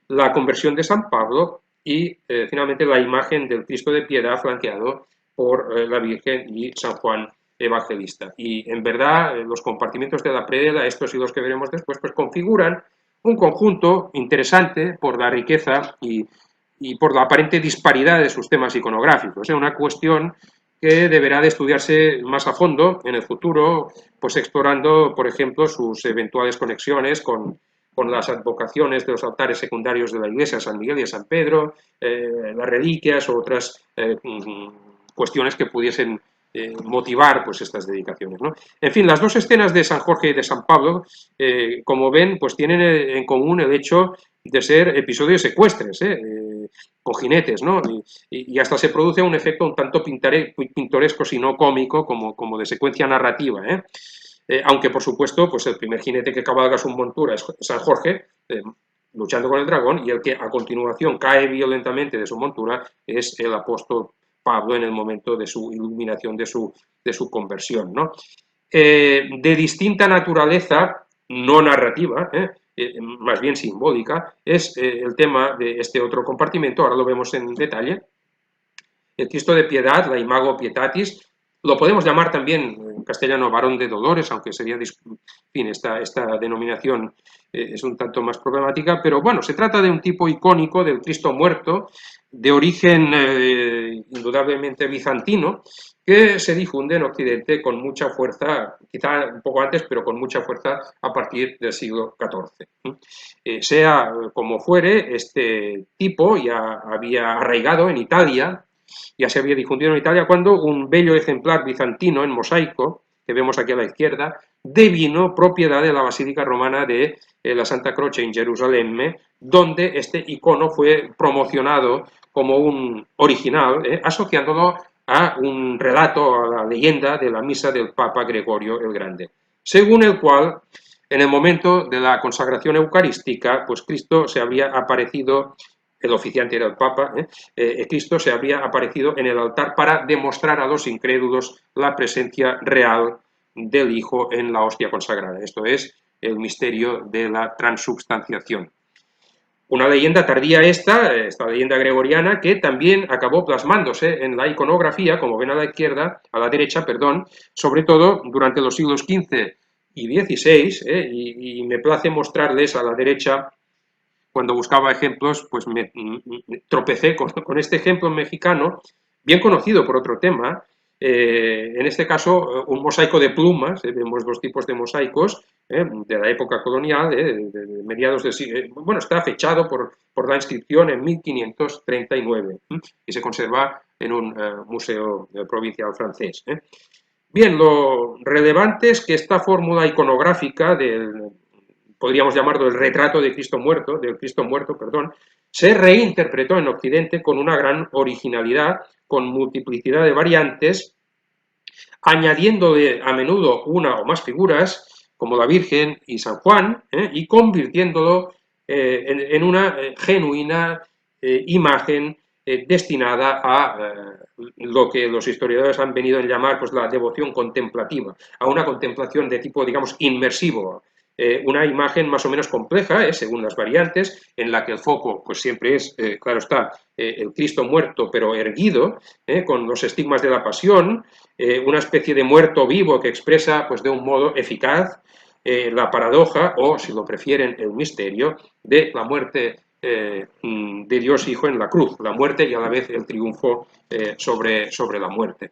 la conversión de San Pablo y finalmente la imagen del Cristo de Piedad flanqueado por la Virgen y San Juan Evangelista. Y en verdad los compartimentos de la predela, estos y los que veremos después, pues configuran un conjunto interesante por la riqueza y por la aparente disparidad de sus temas iconográficos. Es una cuestión que deberá de estudiarse más a fondo en el futuro, pues explorando, por ejemplo, sus eventuales conexiones con las advocaciones de los altares secundarios de la Iglesia, San Miguel y San Pedro, las reliquias o otras cuestiones que pudiesen motivar pues, estas dedicaciones, ¿no? En fin, las dos escenas de San Jorge y de San Pablo, como ven, pues tienen en común el hecho de ser episodios secuestres, con jinetes, ¿no? Y hasta se produce un efecto un tanto pintoresco, si no cómico, como de secuencia narrativa, aunque, por supuesto, pues el primer jinete que cabalga su montura es San Jorge, luchando con el dragón, y el que a continuación cae violentamente de su montura es el apóstol Pablo en el momento de su iluminación, de su conversión, ¿no? De distinta naturaleza, no narrativa, más bien simbólica, es el tema de este otro compartimento, ahora lo vemos en detalle. El Cristo de Piedad, la Imago Pietatis, lo podemos llamar también en castellano varón de dolores, aunque sería, en fin, esta denominación es un tanto más problemática, pero bueno, se trata de un tipo icónico del Cristo muerto, de origen indudablemente bizantino, que se difunde en Occidente con mucha fuerza, quizá un poco antes, pero con mucha fuerza a partir del siglo XIV. Sea como fuere, este tipo ya había arraigado en Italia, ya se había difundido en Italia cuando un bello ejemplar bizantino en mosaico, que vemos aquí a la izquierda, devino propiedad de la Basílica Romana de la Santa Croce en Jerusalén, donde este icono fue promocionado como un original, asociándolo a un relato, a la leyenda de la misa del Papa Gregorio el Grande, según el cual, en el momento de la consagración eucarística, pues Cristo se habría aparecido, el oficiante era el Papa, Cristo se habría aparecido en el altar para demostrar a los incrédulos la presencia real del Hijo en la hostia consagrada. Esto es el misterio de la transubstanciación. Una leyenda tardía esta leyenda gregoriana, que también acabó plasmándose en la iconografía, como ven a la derecha, sobre todo durante los siglos XV y XVI, y me place mostrarles a la derecha, cuando buscaba ejemplos, pues me tropecé con este ejemplo mexicano, bien conocido por otro tema, en este caso un mosaico de plumas, vemos dos tipos de mosaicos de la época colonial, de mediados del siglo, bueno, está fechado por la inscripción en 1539 y se conserva en un museo provincial francés. Bien, lo relevante es que esta fórmula iconográfica podríamos llamarlo el retrato de Cristo muerto, se reinterpretó en Occidente con una gran originalidad, con multiplicidad de variantes, añadiéndole a menudo una o más figuras, como la Virgen y San Juan, y convirtiéndolo en una genuina imagen destinada a lo que los historiadores han venido a llamar pues, la devoción contemplativa, a una contemplación de tipo, digamos, inmersivo, una imagen más o menos compleja, según las variantes, en la que el foco pues siempre es, claro está, el Cristo muerto pero erguido, con los estigmas de la pasión, una especie de muerto vivo que expresa pues, de un modo eficaz la paradoja, o si lo prefieren, el misterio de la muerte de Dios Hijo en la cruz, la muerte y a la vez el triunfo sobre la muerte.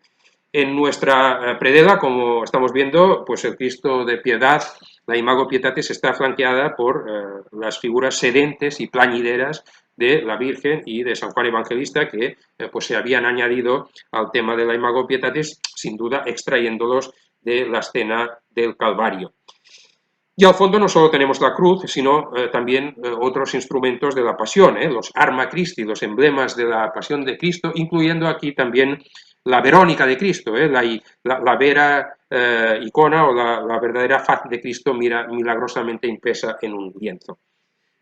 En nuestra predela, como estamos viendo, pues el Cristo de Piedad, la Imago Pietatis, está flanqueada por las figuras sedentes y plañideras de la Virgen y de San Juan Evangelista, que pues se habían añadido al tema de la Imago Pietatis, sin duda extrayéndolos de la escena del Calvario. Y al fondo no solo tenemos la cruz, sino también otros instrumentos de la pasión, los Arma Christi, los emblemas de la pasión de Cristo, incluyendo aquí también la Verónica de Cristo, la vera icona o la verdadera faz de Cristo milagrosamente impresa en un lienzo.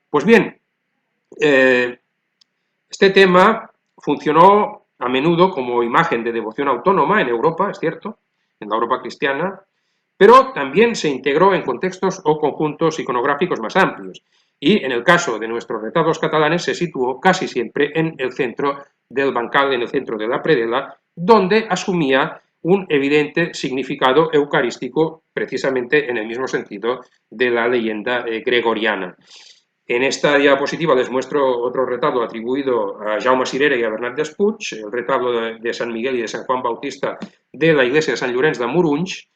Pues bien, este tema funcionó a menudo como imagen de devoción autónoma en Europa, es cierto, en la Europa cristiana, pero también se integró en contextos o conjuntos iconográficos más amplios, y en el caso de nuestros retablos catalanes se situó casi siempre en el centro del bancal, en el centro de la predela, donde asumía un evidente significado eucarístico, precisamente en el mismo sentido de la leyenda gregoriana. En esta diapositiva les muestro otro retablo atribuido a Jaume Cirera y a Bernat Despuig, el retablo de San Miguel y de San Juan Bautista de la iglesia de Sant Llorenç de Morunys,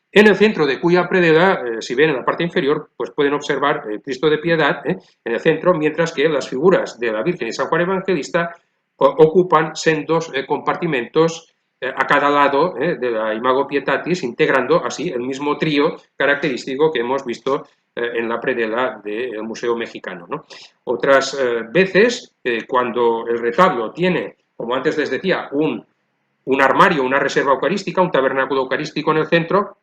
en el centro de cuya predela, si ven en la parte inferior, pues pueden observar el Cristo de Piedad en el centro, mientras que las figuras de la Virgen y San Juan Evangelista ocupan sendos compartimentos a cada lado de la Imago Pietatis, integrando así el mismo trío característico que hemos visto en la predela del Museo Mexicano, ¿no? Otras veces, cuando el retablo tiene, como antes les decía, un armario, una reserva eucarística, un tabernáculo eucarístico en el centro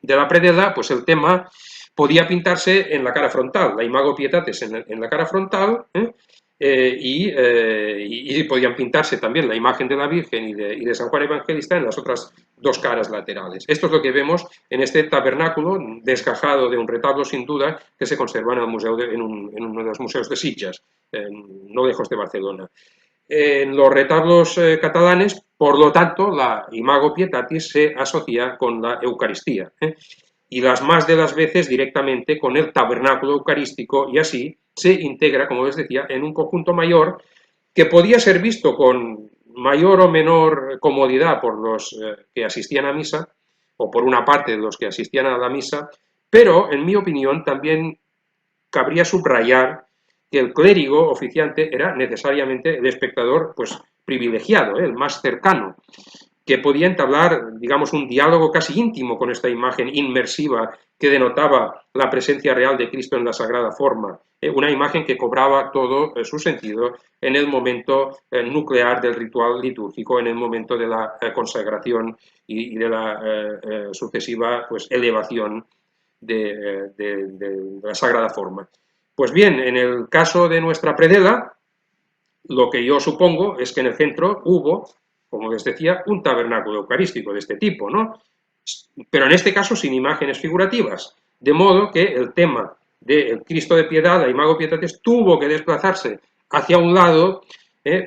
de la predela, pues el tema podía pintarse en la cara frontal, la Imago Pietatis en la cara frontal, y podían pintarse también la imagen de la Virgen y de San Juan Evangelista en las otras dos caras laterales. Esto es lo que vemos en este tabernáculo desgajado de un retablo sin duda que se conserva en, el museo en uno de los museos de Sitges, no lejos de Barcelona. En los retablos catalanes, por lo tanto, la Imago Pietatis se asocia con la Eucaristía, y las más de las veces directamente con el tabernáculo eucarístico, y así se integra, como les decía, en un conjunto mayor que podía ser visto con mayor o menor comodidad por los que asistían a misa, o por una parte de los que asistían a la misa, pero, en mi opinión, también cabría subrayar que el clérigo oficiante era necesariamente el espectador pues, privilegiado, el más cercano, que podía entablar, digamos, un diálogo casi íntimo con esta imagen inmersiva que denotaba la presencia real de Cristo en la sagrada forma, una imagen que cobraba todo su sentido en el momento nuclear del ritual litúrgico, en el momento de la consagración y de la sucesiva pues, elevación de la sagrada forma. Pues bien, en el caso de nuestra predela, lo que yo supongo es que en el centro hubo, como les decía, un tabernáculo eucarístico de este tipo, ¿no? Pero en este caso sin imágenes figurativas, de modo que el tema del Cristo de Piedad, la Imago Pietatis, tuvo que desplazarse hacia un lado,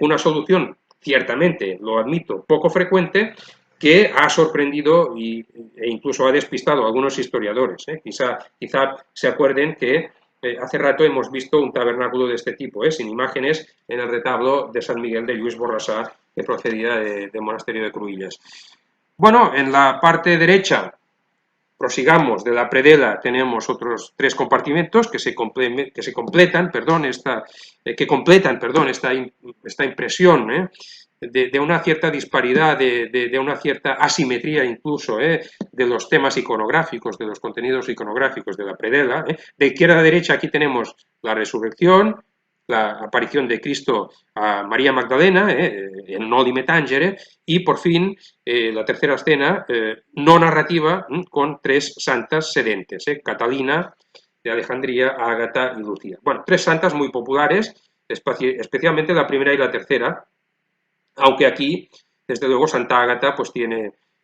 una solución, ciertamente, lo admito, poco frecuente, que ha sorprendido e incluso ha despistado a algunos historiadores. Quizá se acuerden que hace rato hemos visto un tabernáculo de este tipo, sin imágenes, en el retablo de San Miguel de Lluís Borrassà, que procedía del monasterio de Cruïlles. Bueno, en la parte derecha, prosigamos, de la predela tenemos otros tres compartimentos que completan esta impresión de una cierta disparidad, de una cierta asimetría incluso de los temas iconográficos, de los contenidos iconográficos de la predela. De izquierda a derecha aquí tenemos la resurrección, la aparición de Cristo a María Magdalena, en Noli Tangere, y por fin la tercera escena no narrativa con tres santas sedentes, Catalina de Alejandría, Ágata y Lucía. Bueno, tres santas muy populares, especialmente la primera y la tercera, aunque aquí, desde luego, Santa Ágata pues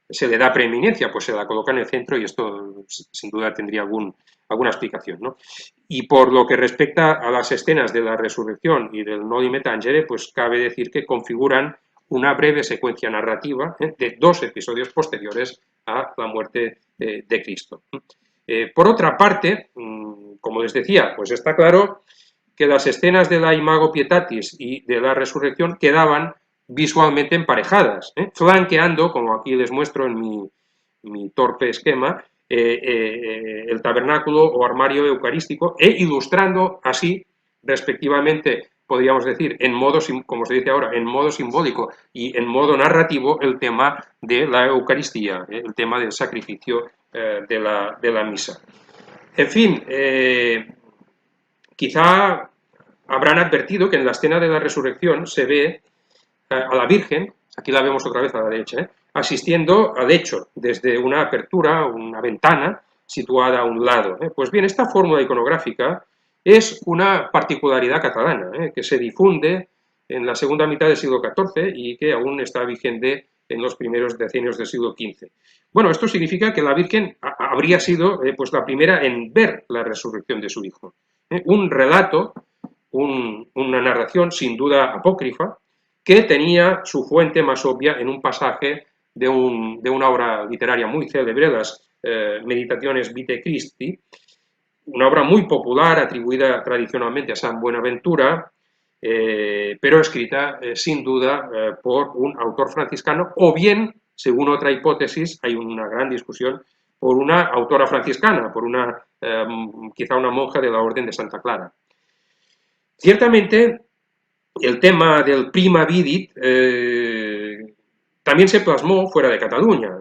se le da preeminencia, pues se la coloca en el centro y esto sin duda tendría alguna explicación, ¿no? Y por lo que respecta a las escenas de la resurrección y del Noli Tangere, pues cabe decir que configuran una breve secuencia narrativa de dos episodios posteriores a la muerte de Cristo. Por otra parte, como les decía, pues está claro que las escenas de la Imago Pietatis y de la resurrección quedaban visualmente emparejadas, flanqueando, como aquí les muestro en mi torpe esquema, el tabernáculo o armario eucarístico e ilustrando así, respectivamente, podríamos decir, en modo, como se dice ahora, en modo simbólico y en modo narrativo, el tema de la Eucaristía, el tema del sacrificio de la misa. En fin, quizá habrán advertido que en la escena de la resurrección se ve a la Virgen, aquí la vemos otra vez a la derecha, asistiendo al lecho desde una apertura, una ventana situada a un lado. Pues bien, esta fórmula iconográfica es una particularidad catalana, que se difunde en la segunda mitad del siglo XIV y que aún está vigente en los primeros decenios del siglo XV. Bueno, esto significa que la Virgen habría sido pues la primera en ver la resurrección de su hijo. Un relato, una narración sin duda apócrifa, que tenía su fuente más obvia en un pasaje de una obra literaria muy célebre, las Meditaciones Vitae Christi, una obra muy popular, atribuida tradicionalmente a San Buenaventura, pero escrita sin duda por un autor franciscano, o bien, según otra hipótesis, hay una gran discusión, por una autora franciscana, por quizá una monja de la Orden de Santa Clara. Ciertamente, el tema del prima vidit también se plasmó fuera de Cataluña.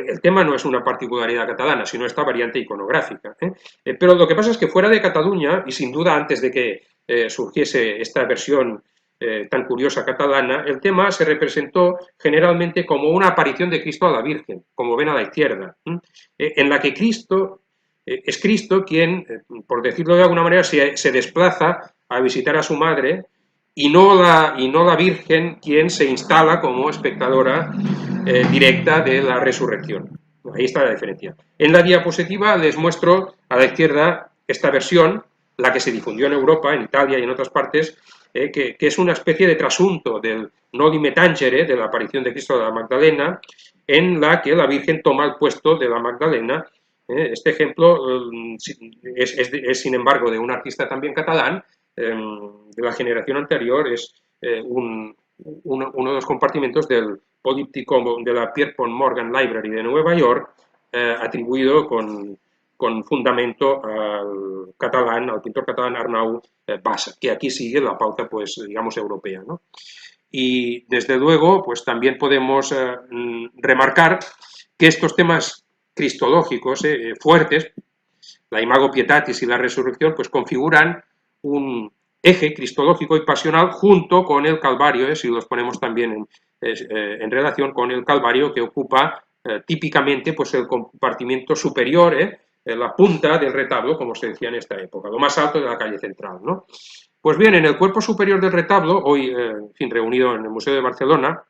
El tema no es una particularidad catalana, sino esta variante iconográfica. Pero lo que pasa es que fuera de Cataluña, y sin duda antes de que surgiese esta versión tan curiosa catalana, el tema se representó generalmente como una aparición de Cristo a la Virgen, como ven a la izquierda, en la que Cristo es Cristo quien, por decirlo de alguna manera, se desplaza a visitar a su madre y no la Virgen quien se instala como espectadora directa de la resurrección. Ahí está la diferencia. En la diapositiva les muestro a la izquierda esta versión, la que se difundió en Europa, en Italia y en otras partes, que es una especie de trasunto del Noli Tangere, de la aparición de Cristo de la Magdalena, en la que la Virgen toma el puesto de la Magdalena. Este ejemplo es, sin embargo, de un artista también catalán, de la generación anterior, es uno de los compartimentos del políptico de la Pierpont Morgan Library de Nueva York, atribuido con fundamento al catalán, al pintor catalán Arnau Bassa, que aquí sigue la pauta, pues, digamos, europea, ¿no? Y, desde luego, pues también podemos remarcar que estos temas cristológicos fuertes, la Imago Pietatis y la resurrección, pues configuran un eje cristológico y pasional junto con el Calvario, si los ponemos también en relación con el Calvario, que ocupa típicamente pues el compartimiento superior, la punta del retablo, como se decía en esta época, lo más alto de la calle central, ¿no? Pues bien, en el cuerpo superior del retablo, hoy en fin, reunido en el Museo de Barcelona,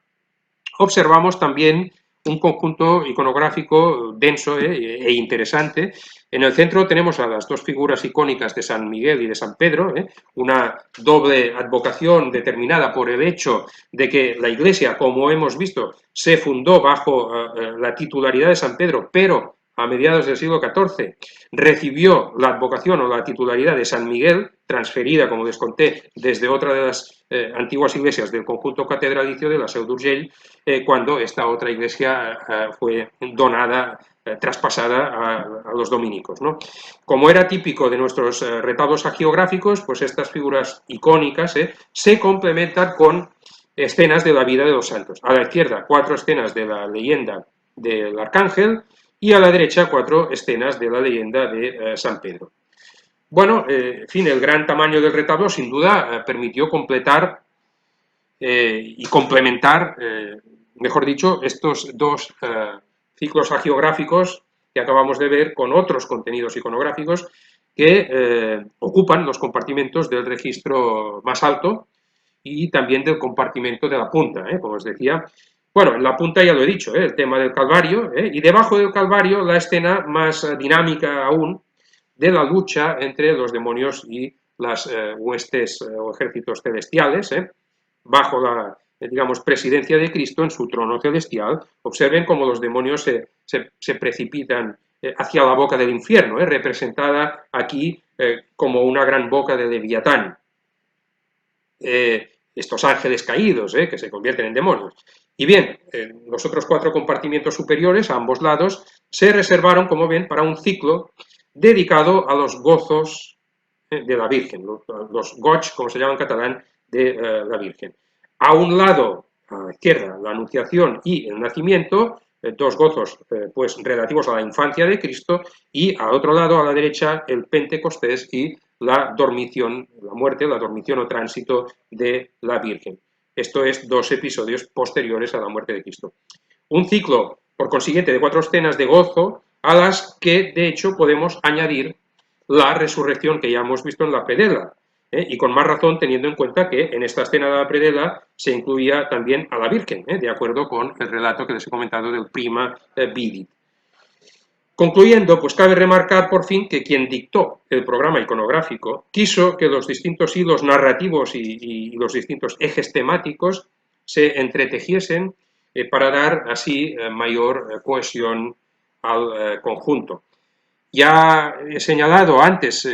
observamos también un conjunto iconográfico denso e interesante. En el centro tenemos a las dos figuras icónicas de San Miguel y de San Pedro, una doble advocación determinada por el hecho de que la Iglesia, como hemos visto, se fundó bajo la titularidad de San Pedro, pero a mediados del siglo XIV recibió la advocación o la titularidad de San Miguel, transferida, como les conté, desde otra de las antiguas iglesias del conjunto catedralicio de la Seu d'Urgell, cuando esta otra iglesia fue donada, traspasada a los dominicos, ¿no? Como era típico de nuestros retablos hagiográficos, pues estas figuras icónicas se complementan con escenas de la vida de los santos. A la izquierda, 4 escenas de la leyenda del Arcángel, y a la derecha 4 escenas de la leyenda de San Pedro. Bueno, en fin, el gran tamaño del retablo sin duda permitió completar y complementar, mejor dicho, estos dos ciclos hagiográficos que acabamos de ver con otros contenidos iconográficos que ocupan los compartimentos del registro más alto y también del compartimento de la punta, como os decía. Bueno, en la punta ya lo he dicho, el tema del Calvario, y debajo del Calvario la escena más dinámica aún de la lucha entre los demonios y las huestes o ejércitos celestiales, bajo la, digamos, presidencia de Cristo en su trono celestial. Observen cómo los demonios se precipitan hacia la boca del infierno, representada aquí como una gran boca de Leviatán. Estos ángeles caídos, que se convierten en demonios. Y bien, los otros 4 compartimientos superiores, a ambos lados, se reservaron, como ven, para un ciclo dedicado a los gozos de la Virgen, los goig, como se llama en catalán, de la Virgen. A un lado, a la izquierda, la Anunciación y el Nacimiento, 2 gozos pues relativos a la infancia de Cristo, y al otro lado, a la derecha, el Pentecostés y la dormición, la muerte, la dormición o tránsito de la Virgen. Esto es 2 episodios posteriores a la muerte de Cristo. Un ciclo, por consiguiente, de 4 escenas de gozo, a las que, de hecho, podemos añadir la resurrección que ya hemos visto en la predela, y con más razón teniendo en cuenta que en esta escena de la predela se incluía también a la Virgen, de acuerdo con el relato que les he comentado del Prima Vidi. Concluyendo, pues cabe remarcar por fin que quien dictó el programa iconográfico quiso que los distintos hilos narrativos y los distintos ejes temáticos se entretejiesen para dar así mayor cohesión al conjunto. Ya he señalado antes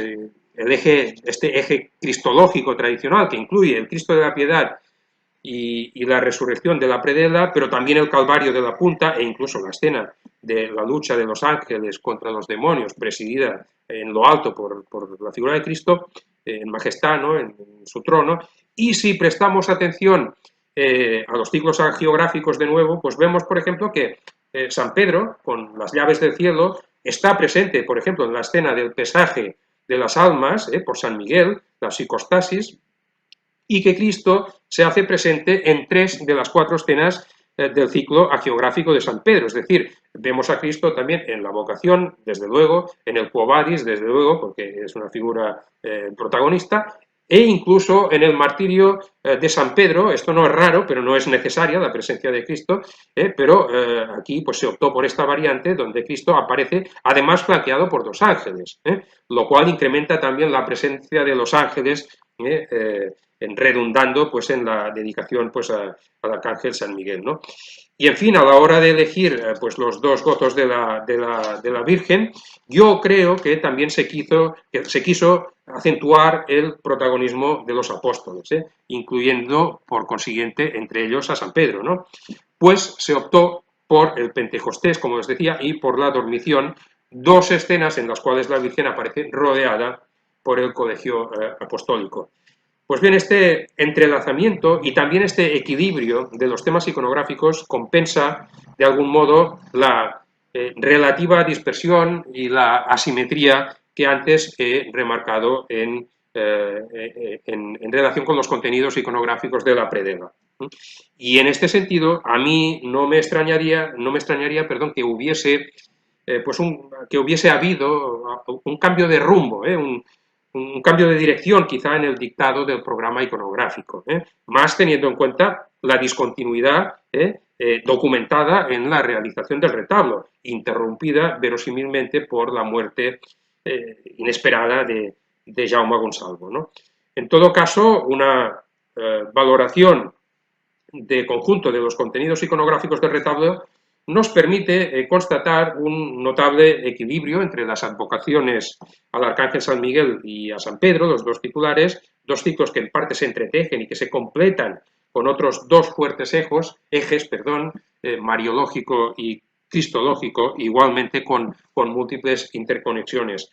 este eje cristológico tradicional que incluye el Cristo de la Piedad y la resurrección de la predela, pero también el Calvario de la punta e incluso la escena de la lucha de los ángeles contra los demonios, presidida en lo alto por la figura de Cristo, en majestad, ¿no?, en su trono. Y si prestamos atención a los ciclos hagiográficos de nuevo, pues vemos, por ejemplo, que San Pedro, con las llaves del cielo, está presente, por ejemplo, en la escena del pesaje de las almas, por San Miguel, la psicostasis, y que Cristo se hace presente en 3 de las 4 escenas del ciclo hagiográfico de San Pedro. Es decir, vemos a Cristo también en la vocación, desde luego, en el Quo Vadis, desde luego, porque es una figura protagonista, e incluso en el martirio de San Pedro. Esto no es raro, pero no es necesaria la presencia de Cristo, pero aquí pues, se optó por esta variante donde Cristo aparece además flanqueado por dos ángeles, lo cual incrementa también la presencia de los ángeles, redundando pues, en la dedicación pues, al arcángel San Miguel, ¿no? Y en fin, a la hora de elegir pues, los dos gozos de la Virgen, yo creo que también se quiso acentuar el protagonismo de los apóstoles, incluyendo, por consiguiente, entre ellos a San Pedro, ¿no? Pues se optó por el Pentecostés, como os decía, y por la dormición, dos escenas en las cuales la Virgen aparece rodeada por el colegio apostólico. Pues bien, este entrelazamiento y también este equilibrio de los temas iconográficos compensa, de algún modo, la relativa dispersión y la asimetría que antes he remarcado en relación con los contenidos iconográficos de la predela. Y en este sentido, a mí no me extrañaría, perdón, que hubiese habido un cambio de rumbo, un cambio de dirección quizá en el dictado del programa iconográfico, más teniendo en cuenta la discontinuidad documentada en la realización del retablo, interrumpida verosímilmente por la muerte inesperada de Jaume Gonsalvo, ¿no? En todo caso, una valoración de conjunto de los contenidos iconográficos del retablo nos permite constatar un notable equilibrio entre las advocaciones al Arcángel San Miguel y a San Pedro, los dos titulares, dos ciclos que en parte se entretejen y que se completan con otros dos fuertes ejes, mariológico y cristológico, igualmente con múltiples interconexiones.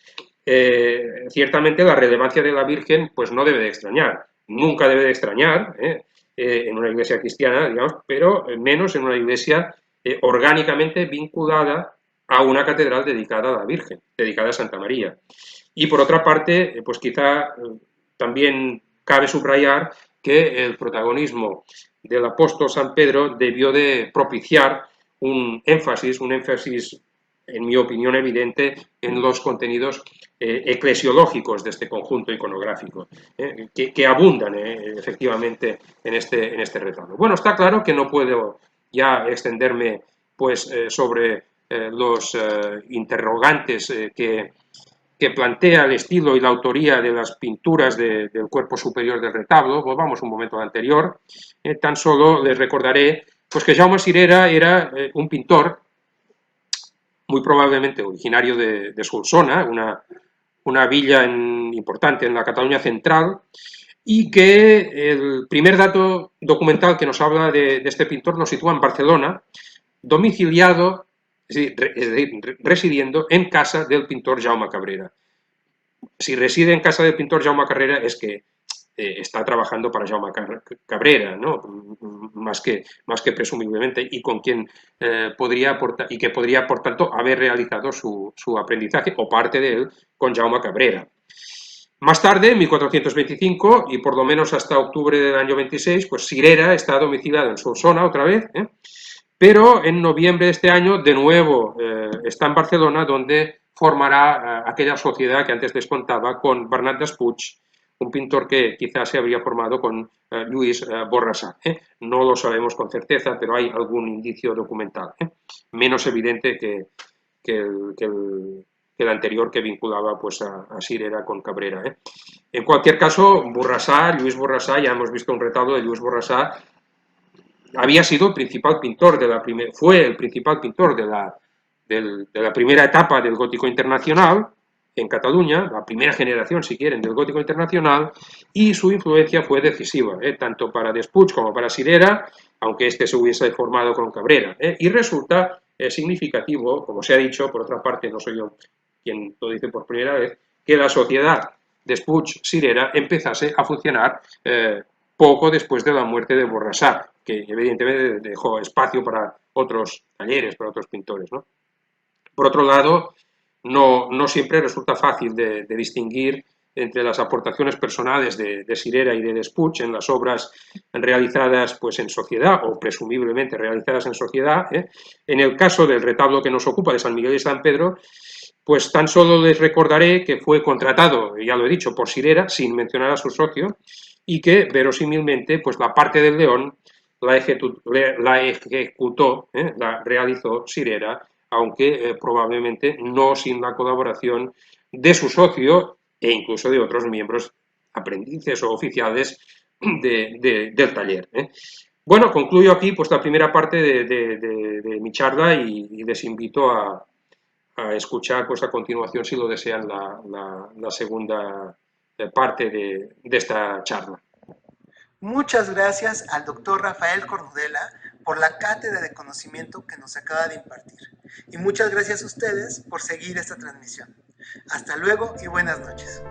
Ciertamente la relevancia de la Virgen pues no debe de extrañar, nunca debe de extrañar, en una iglesia cristiana, digamos, pero menos en una iglesia orgánicamente vinculada a una catedral dedicada a la Virgen, dedicada a Santa María. Y por otra parte, pues quizá también cabe subrayar que el protagonismo del apóstol San Pedro debió de propiciar un énfasis, en mi opinión evidente, en los contenidos eclesiológicos de este conjunto iconográfico, que abundan efectivamente en este retablo. Bueno, está claro que no puedo ya extenderme pues, sobre los interrogantes que plantea el estilo y la autoría de las pinturas del cuerpo superior del retablo. Volvamos un momento al anterior. Tan solo les recordaré pues, que Jaume Sirera era un pintor muy probablemente originario de Solsona, una villa importante en la Cataluña central, y que el primer dato documental que nos habla de este pintor lo sitúa en Barcelona, domiciliado, es decir, residiendo en casa del pintor Jaume Cabrera. Si reside en casa del pintor Jaume Cabrera es que está trabajando para Jaume Cabrera, ¿no? más que presumiblemente, y con quien podría aportar, y que podría, por tanto, haber realizado su aprendizaje, o parte de él, con Jaume Cabrera. Más tarde, en 1425, y por lo menos hasta octubre del año 26, pues Sirera está domiciliado en Solsona otra vez, pero en noviembre de este año, de nuevo, está en Barcelona, donde formará aquella sociedad que antes les contaba con Bernat Despuig, un pintor que quizás se habría formado con Lluís Borrassà. No lo sabemos con certeza, pero hay algún indicio documental, menos evidente que el anterior, que vinculaba pues, a Sirera con Cabrera. En cualquier caso, Lluís Borrassà, ya hemos visto un retablo de Lluís Borrassà, había sido el principal pintor fue el principal pintor de la primera etapa del gótico internacional en Cataluña, la primera generación, si quieren, del gótico internacional, y su influencia fue decisiva, tanto para Despuig como para Sirera, aunque este se hubiese formado con Cabrera. Y resulta significativo, como se ha dicho, por otra parte, no soy yo quien lo dice por primera vez, que la sociedad Despuig-Sirera empezase a funcionar poco después de la muerte de Borrassà, que evidentemente dejó espacio para otros talleres, para otros pintores, ¿no? Por otro lado, no siempre resulta fácil de distinguir entre las aportaciones personales de Sirera y de Despuig en las obras realizadas pues, en sociedad, o presumiblemente realizadas en sociedad. En el caso del retablo que nos ocupa, de San Miguel y San Pedro, Pues tan solo les recordaré que fue contratado, ya lo he dicho, por Sirera, sin mencionar a su socio, y que verosímilmente pues la parte del León la ejecutó, la realizó Sirera, aunque probablemente no sin la colaboración de su socio e incluso de otros miembros aprendices o oficiales del taller. Bueno, concluyo aquí pues la primera parte de mi charla y les invito a escuchar pues a continuación, si lo desean, la segunda parte de esta charla. Muchas gracias al doctor Rafael Cornudela por la cátedra de conocimiento que nos acaba de impartir. Y muchas gracias a ustedes por seguir esta transmisión. Hasta luego y buenas noches.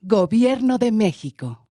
Gobierno de México.